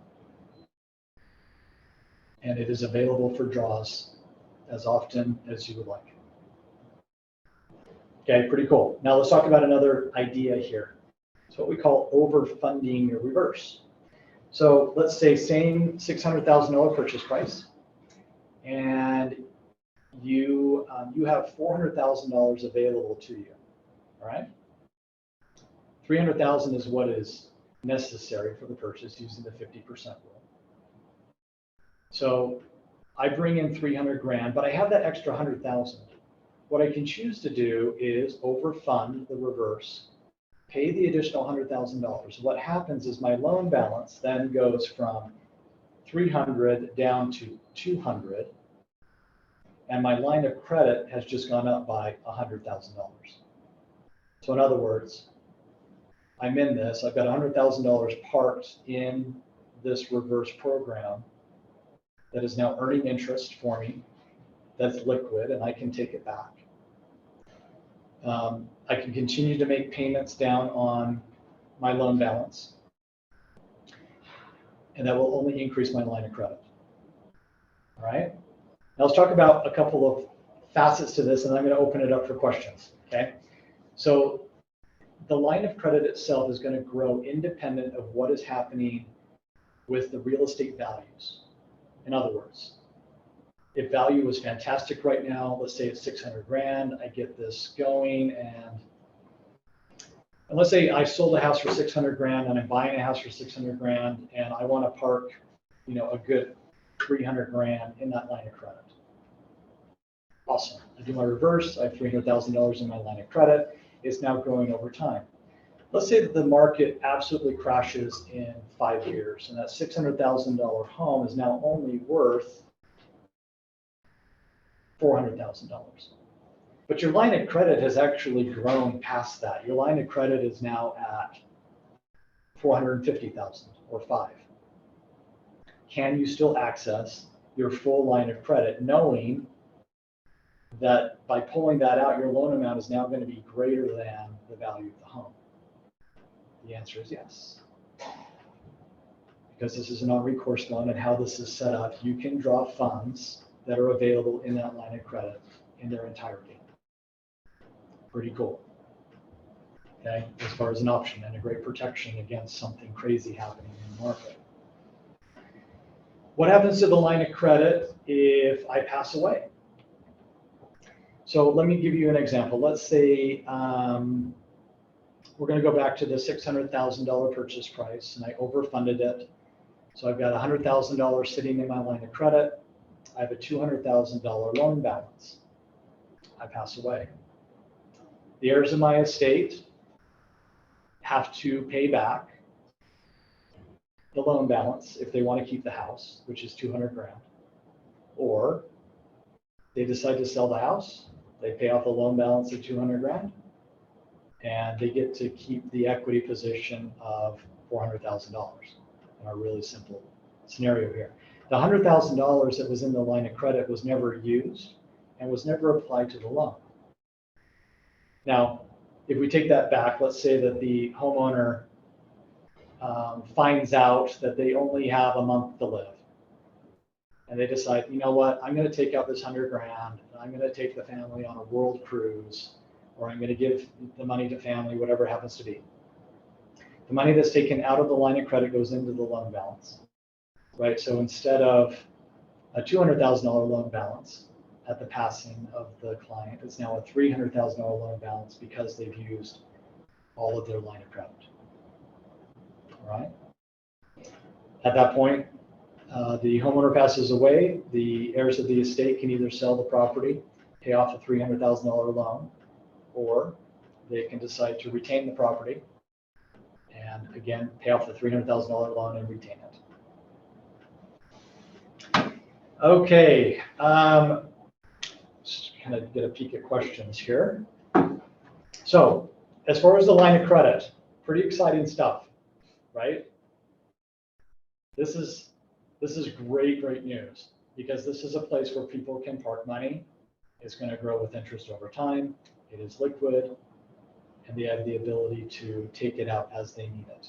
and it is available for draws as often as you would like. Okay, pretty cool. Now let's talk about another idea here. It's what we call overfunding your reverse. So let's say same $600,000 purchase price, and you have $400,000 available to you. All right, $300,000 is what is necessary for the purchase using the 50% rule. So I bring in 300 grand, but I have that extra 100,000. What I can choose to do is overfund the reverse, pay the additional $100,000. What happens is my loan balance then goes from 300 down to 200, and my line of credit has just gone up by $100,000. So in other words, I'm in this, I've got $100,000 parked in this reverse program that is now earning interest for me, that's liquid, and I can take it back. I can continue to make payments down on my loan balance, and that will only increase my line of credit. All right, now let's talk about a couple of facets to this, and I'm going to open it up for questions, okay? So the line of credit itself is going to grow independent of what is happening with the real estate values. In other words, if value was fantastic right now, let's say it's 600 grand, I get this going, and And let's say I sold a house for 600 grand and I'm buying a house for 600 grand and I want to park, a good 300 grand in that line of credit. Awesome. I do my reverse. I have $300,000 in my line of credit. It's now growing over time. Let's say that the market absolutely crashes in 5 years and that $600,000 home is now only worth $400,000. But your line of credit has actually grown past that. Your line of credit is now at 450,000 or 5. Can you still access your full line of credit knowing that by pulling that out, your loan amount is now going to be greater than the value of the home? The answer is yes. Because this is a non-recourse loan and how this is set up, you can draw funds that are available in that line of credit in their entirety. Pretty cool. Okay, as far as an option and a great protection against something crazy happening in the market. What happens to the line of credit if I pass away? So let me give you an example. Let's say we're going to go back to the $600,000 purchase price, and I overfunded it. So I've got $100,000 sitting in my line of credit. I have a $200,000 loan balance. I pass away. The heirs of my estate have to pay back the loan balance if they want to keep the house, which is 200 grand. Or they decide to sell the house, they pay off the loan balance of 200 grand, and they get to keep the equity position of $400,000 in our really simple scenario here. The $100,000 that was in the line of credit was never used and was never applied to the loan. Now, if we take that back, let's say that the homeowner finds out that they only have a month to live. And they decide, you know what, I'm going to take out this 100 grand, and I'm going to take the family on a world cruise, or I'm going to give the money to family, whatever it happens to be. The money that's taken out of the line of credit goes into the loan balance, right? So instead of a $200,000 loan balance at the passing of the client, it's now a $300,000 loan balance because they've used all of their line of credit. All right. At that point, the homeowner passes away. The heirs of the estate can either sell the property, pay off a $300,000 loan, or they can decide to retain the property and again pay off the $300,000 loan and retain it. Okay, just kind of get a peek at questions here. So, as far as the line of credit, pretty exciting stuff, right? This is great news because this is a place where people can park money. It's going to grow with interest over time. It is liquid, and they have the ability to take it out as they need it.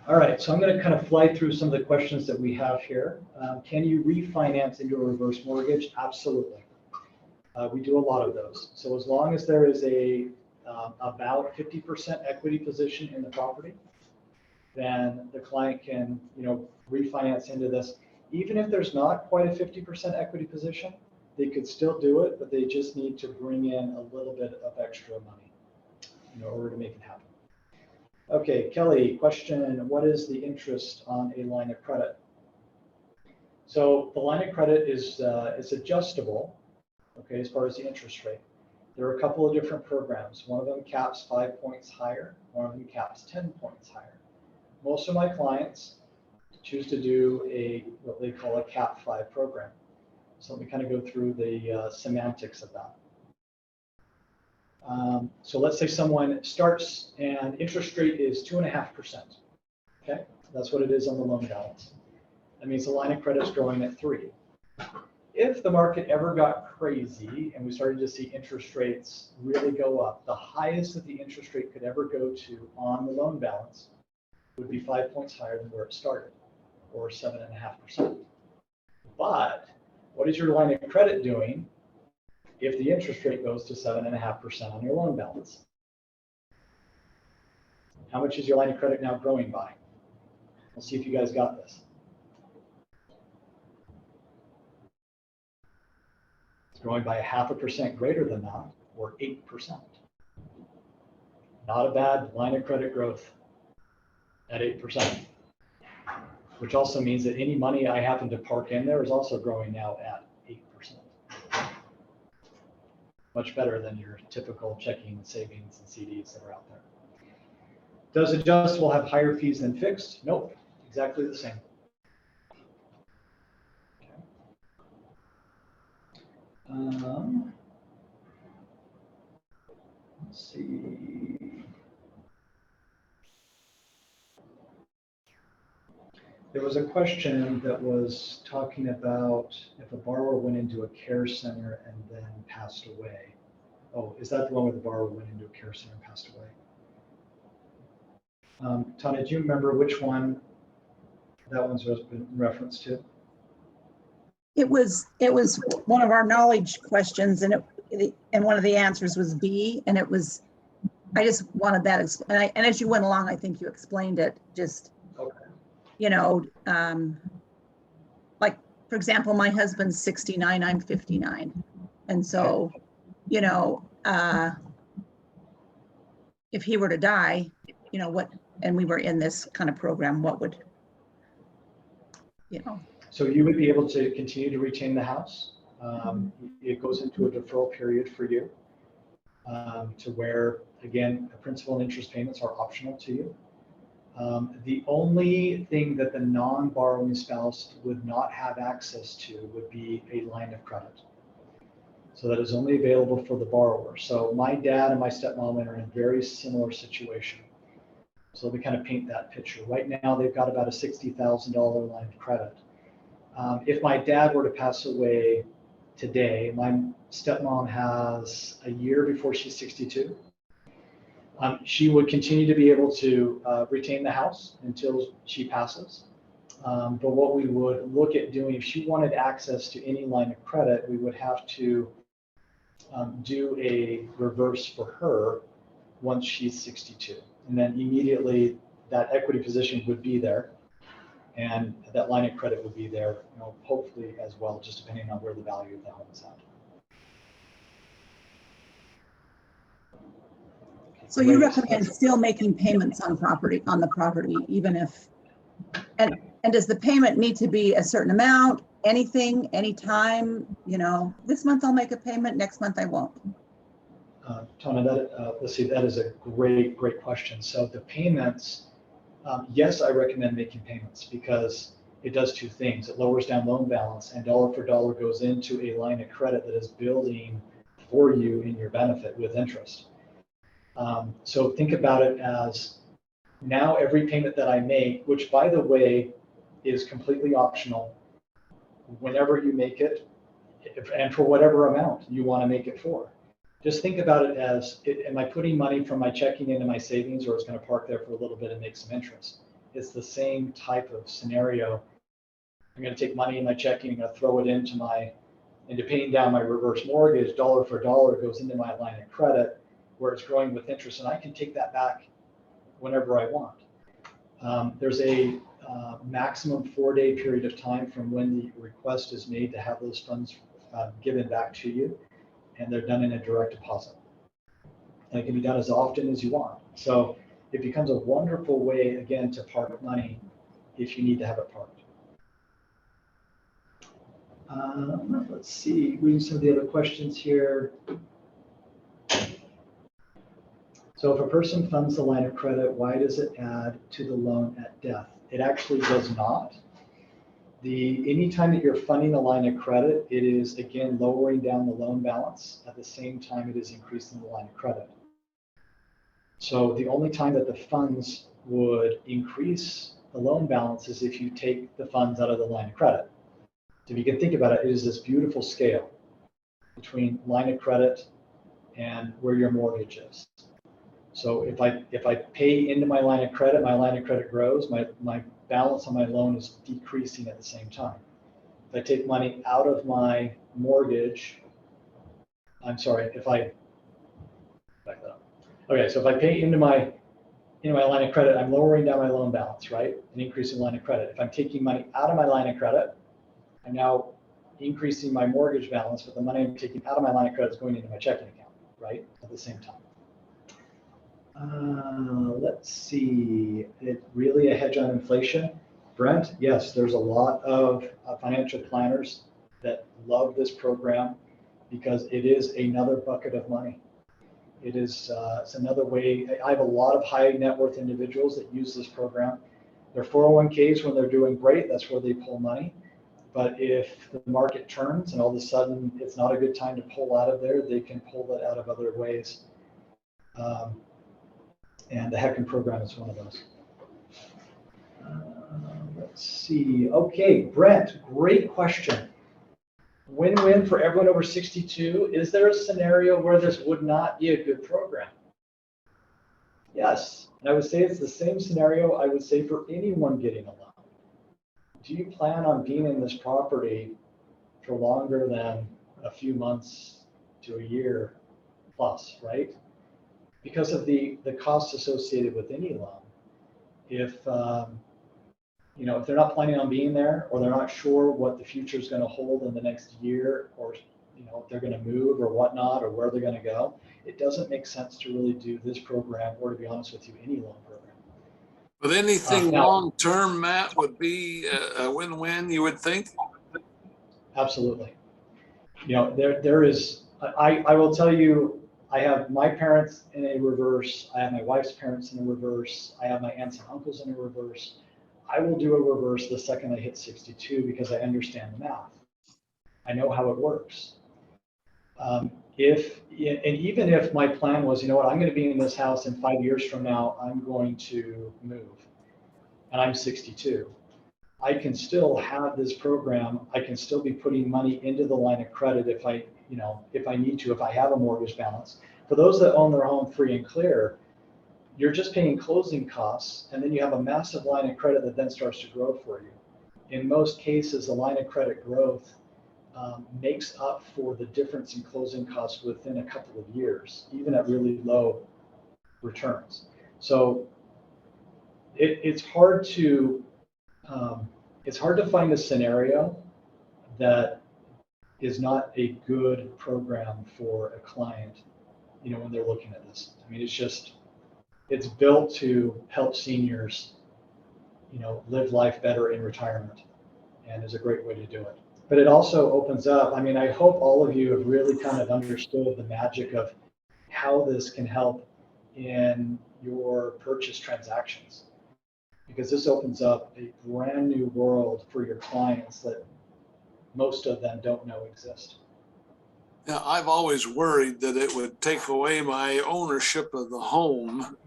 All right, so I'm going to kind of fly through some of the questions that we have here. Can you refinance into a reverse mortgage? Absolutely. We do a lot of those. So as long as there is a about 50% equity position in the property, then the client can, refinance into this. Even if there's not quite a 50% equity position, they could still do it, but they just need to bring in a little bit of extra money in order to make it happen. Okay, Kelly, question, what is the interest on a line of credit? So the line of credit is adjustable, okay, as far as the interest rate. There are a couple of different programs. One of them caps 5 points higher, one of them caps 10 points higher. Most of my clients choose to do what they call a Cap5 program. So let me kind of go through the semantics of that. So let's say someone starts and interest rate is 2.5%. Okay, that's what it is on the loan balance. That means the line of credit is growing at 3. If the market ever got crazy and we started to see interest rates really go up, the highest that the interest rate could ever go to on the loan balance would be 5 points higher than where it started, or 7.5%. But what is your line of credit doing if the interest rate goes to 7.5% on your loan balance? How much is your line of credit now growing by? Let's see if you guys got this. It's growing by 0.5% greater than that, or 8%. Not a bad line of credit growth at 8%, which also means that any money I happen to park in there is also growing now at 8%. Much better than your typical checking, savings, and CDs that are out there. Does adjustable have higher fees than fixed? Nope, exactly the same. Let's see. There was a question that was talking about if a borrower went into a care center and then passed away. Oh, is that the one where the borrower went into a care center and passed away? Tanya, do you remember which one that one's in reference to? It was one of our knowledge questions, and one of the answers was B, and it was, I just wanted that, and as you went along, I think you explained it, just, okay. You know, like, for example, my husband's 69, I'm 59. And so, you know, if he were to die, you know, what, and we were in this kind of program, what would, you know? So you would be able to continue to retain the house. It goes into a deferral period for you to where, again, the principal and interest payments are optional to you. The only thing that the non-borrowing spouse would not have access to would be a line of credit. So that is only available for the borrower. So my dad and my stepmom are in a very similar situation. So we kind of paint that picture. Right now, they've got about a $60,000 line of credit. If my dad were to pass away today, my stepmom has a year before she's 62. She would continue to be able to retain the house until she passes. But what we would look at doing, if she wanted access to any line of credit, we would have to do a reverse for her once she's 62. And then immediately that equity position would be there. And that line of credit would be there, you know, hopefully as well, just depending on where the value of the home is at. So you recommend still making payments on the property, even if, and does the payment need to be a certain amount, anything, anytime, you know, this month I'll make a payment, next month I won't? Tony, let's see, that is a great question. So the payments, yes, I recommend making payments because it does two things. It lowers down loan balance and dollar for dollar goes into a line of credit that is building for you in your benefit with interest. So think about it as now every payment that I make, which by the way is completely optional, whenever you make it, and for whatever amount you want to make it for. Just think about it as, am I putting money from my checking into my savings, or it's going to park there for a little bit and make some interest? It's the same type of scenario. I'm going to take money in my checking, I'm going to throw it into paying down my reverse mortgage, dollar for dollar goes into my line of credit where it's growing with interest, and I can take that back whenever I want. There's a maximum 4-day period of time from when the request is made to have those funds given back to you, and they're done in a direct deposit. And it can be done as often as you want. So it becomes a wonderful way, again, to park money if you need to have it parked. Let's see, reading some of the other questions here. So if a person funds the line of credit, why does it add to the loan at death? It actually does not. Anytime that you're funding a line of credit, it is, again, lowering down the loan balance. At the same time, it is increasing the line of credit. So the only time that the funds would increase the loan balance is if you take the funds out of the line of credit. So if you can think about it, it is this beautiful scale between line of credit and where your mortgage is. So if I pay into my line of credit grows, my balance on my loan is decreasing at the same time. If I take money out of my mortgage, back that up. Okay, so if I pay into my line of credit, I'm lowering down my loan balance, right? And increasing line of credit. If I'm taking money out of my line of credit, I'm now increasing my mortgage balance, but the money I'm taking out of my line of credit is going into my checking account, right? At the same time. Let's see, it really a hedge on inflation? Brent, yes, there's a lot of financial planners that love this program because it is another bucket of money. It is it's another way. I have a lot of high net worth individuals that use this program. Their 401ks, when they're doing great, that's where they pull money. But if the market turns and all of a sudden it's not a good time to pull out of there, they can pull that out of other ways. And the Hecken program is one of those. Let's see. Okay, Brent, great question. Win-win for everyone over 62. Is there a scenario where this would not be a good program? Yes, and I would say it's the same scenario I would say for anyone getting a loan. Do you plan on being in this property for longer than a few months to a year plus, right? Because of the costs associated with any loan. If you know, if they're not planning on being there, or they're not sure what the future is going to hold in the next year, or you know, if they're going to move or whatnot, or where they're going to go, it doesn't make sense to really do this program, or to be honest with you, any loan program. But anything Now- long-term, Matt, would be a win-win, you would think? Absolutely. You know, there is, I will tell you, I have my parents in a reverse. I have my wife's parents in a reverse. I have my aunts and uncles in a reverse. I will do a reverse the second I hit 62 because I understand the math. I know how it works. And even if my plan was, you know what, I'm going to be in this house in 5 years from now, I'm going to move, and I'm 62. I can still have this program. I can still be putting money into the line of credit if I need to, if I have a mortgage balance. For those that own their home free and clear, you're just paying closing costs, and then you have a massive line of credit that then starts to grow for you. In most cases, the line of credit growth makes up for the difference in closing costs within a couple of years, even at really low returns. So it's hard to find a scenario that is not a good program for a client, you know, when they're looking at this. I mean, it's built to help seniors, you know, live life better in retirement, and is a great way to do it. But it also opens up, I mean, I hope all of you have really kind of understood the magic of how this can help in your purchase transactions, because this opens up a brand new world for your clients that most of them don't know exist. Now, I've always worried that it would take away my ownership of the home.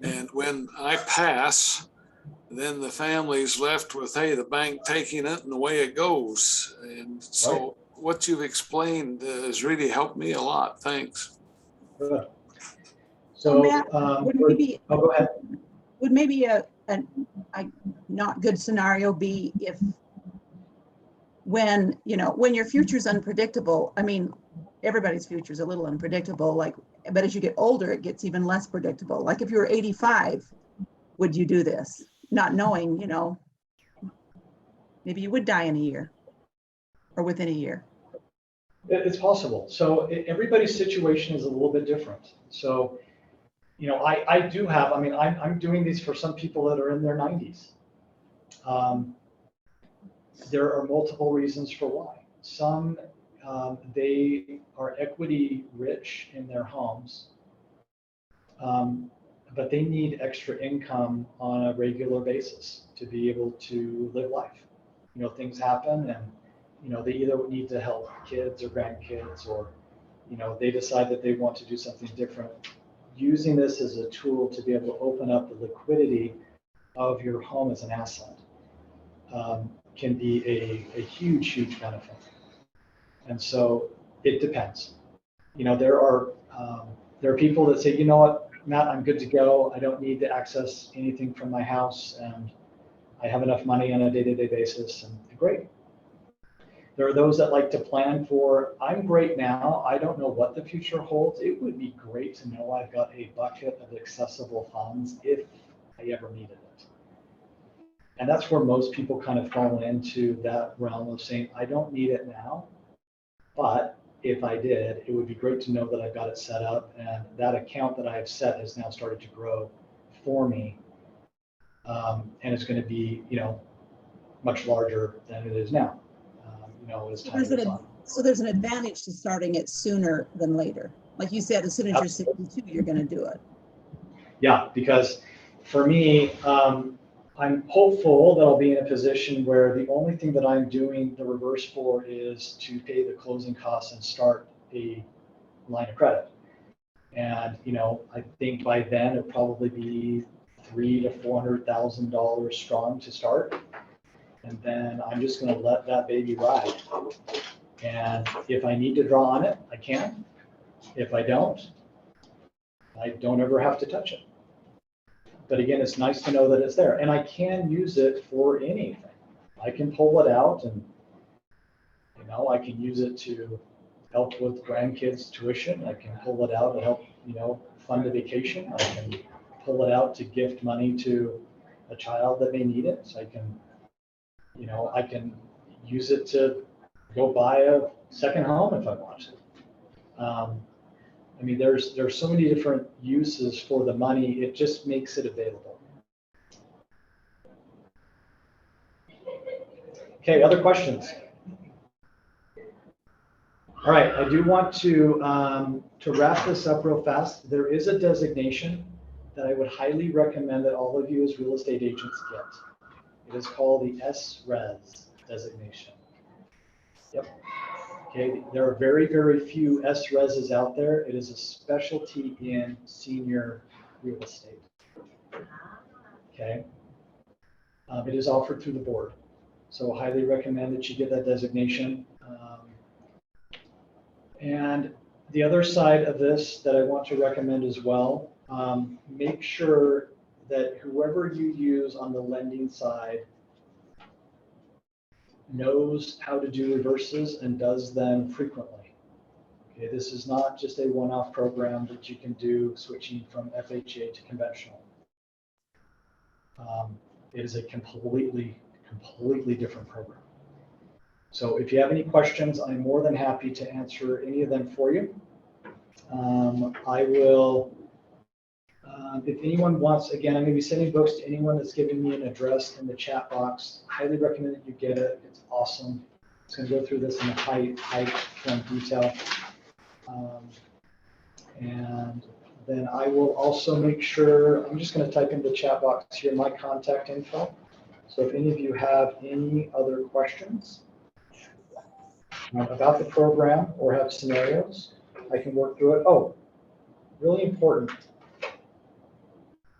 And when I pass, then the family's left with, hey, the bank taking it and away it goes. And so Right. what you've explained has really helped me a lot. Thanks. Good. So Matt, would maybe, go ahead. would maybe a not good scenario be if when your future's unpredictable, I mean, everybody's future is a little unpredictable, but as you get older, it gets even less predictable. Like if you were 85, would you do this? Not knowing, maybe you would die in a year or within a year. It's possible. So everybody's situation is a little bit different. So, I do have, I mean, I'm doing these for some people that are in their 90s. There are multiple reasons for why. Some, they are equity rich in their homes, but they need extra income on a regular basis to be able to live life. Things happen, and they either need to help kids or grandkids, or they decide that they want to do something different. Using this as a tool to be able to open up the liquidity of your home as an asset can be a huge benefit. And so it depends. There are people that say, you know what, Matt, I'm good to go. I don't need to access anything from my house, and I have enough money on a day-to-day basis, and great. There are those that like to plan for, I'm great now, I don't know what the future holds. It would be great to know I've got a bucket of accessible funds if I ever needed it. And that's where most people kind of fall into that realm of saying, I don't need it now, but if I did, it would be great to know that I've got it set up, and that account that I have set has now started to grow for me. And it's going to be, much larger than it is now, as time goes on. So there's an advantage to starting it sooner than later. Like you said, as soon as you're 62, you're going to do it. Yeah, because for me, I'm hopeful that I'll be in a position where the only thing that I'm doing the reverse for is to pay the closing costs and start a line of credit. And, I think by then it'll probably be $300,000 to $400,000 strong to start. And then I'm just going to let that baby ride. And if I need to draw on it, I can. If I don't ever have to touch it. But again, it's nice to know that it's there, and I can use it for anything. I can pull it out, and I can use it to help with grandkids' tuition. I can pull it out to help fund a vacation. I can pull it out to gift money to a child that may need it. So I can use it to go buy a second home if I want to. There's so many different uses for the money. It just makes it available. Okay, other questions? All right, I do want to wrap this up real fast. There is a designation that I would highly recommend that all of you as real estate agents get. It is called the SRES designation. Yep. Okay, there are very, very few SRESs out there. It is a specialty in senior real estate. Okay. It is offered through the board. So highly recommend that you get that designation. And the other side of this that I want to recommend as well, make sure that whoever you use on the lending side knows how to do reverses and does them frequently. Okay, this is not just a one-off program that you can do switching from FHA to conventional. It is a completely different program. So if you have any questions, I'm more than happy to answer any of them for you. I will, if anyone wants, again, I'm going to be sending books to anyone that's giving me an address in the chat box. Highly recommend that you get it. It's awesome. It's going to go through this in a high detail. And then I will also make sure, I'm just going to type in the chat box here my contact info. So if any of you have any other questions about the program or have scenarios, I can work through it. Oh, really important.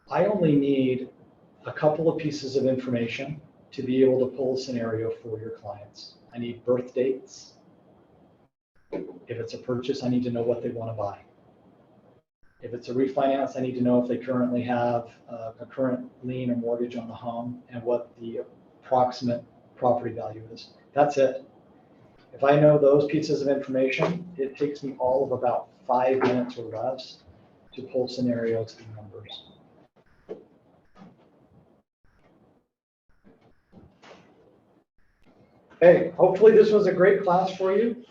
I only need a couple of pieces of information to be able to pull a scenario for your clients. I need birth dates. If it's a purchase, I need to know what they want to buy. If it's a refinance, I need to know if they currently have a current lien or mortgage on the home and what the approximate property value is. That's it. If I know those pieces of information, it takes me all of about 5 minutes or less to pull scenarios and numbers. Hey, hopefully this was a great class for you.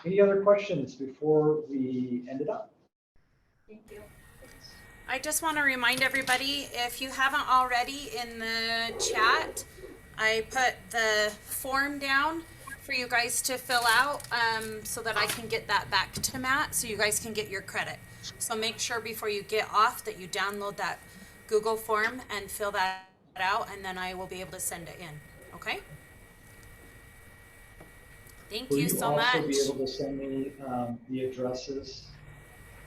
Any other questions before we end it up? Thank you. I just want to remind everybody, if you haven't already in the chat, I put the form down for you guys to fill out so that I can get that back to Matt so you guys can get your credit. So make sure before you get off that you download that Google form and fill that out, and then I will be able to send it in. Okay? Thank you so much. Will you also be able to send me the addresses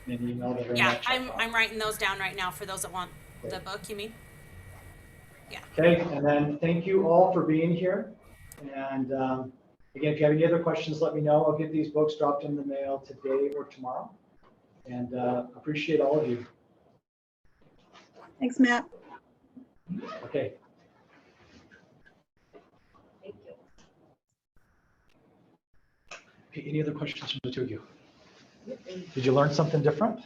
in an email that are in Yeah, that chat box? I'm writing those down right now for those that want the book, you mean? Yeah. Okay, and then thank you all for being here. And again, if you have any other questions, let me know. I'll get these books dropped in the mail today or tomorrow. And appreciate all of you. Thanks, Matt. Okay. Thank you. Okay, any other questions from the two of you? Did you learn something different?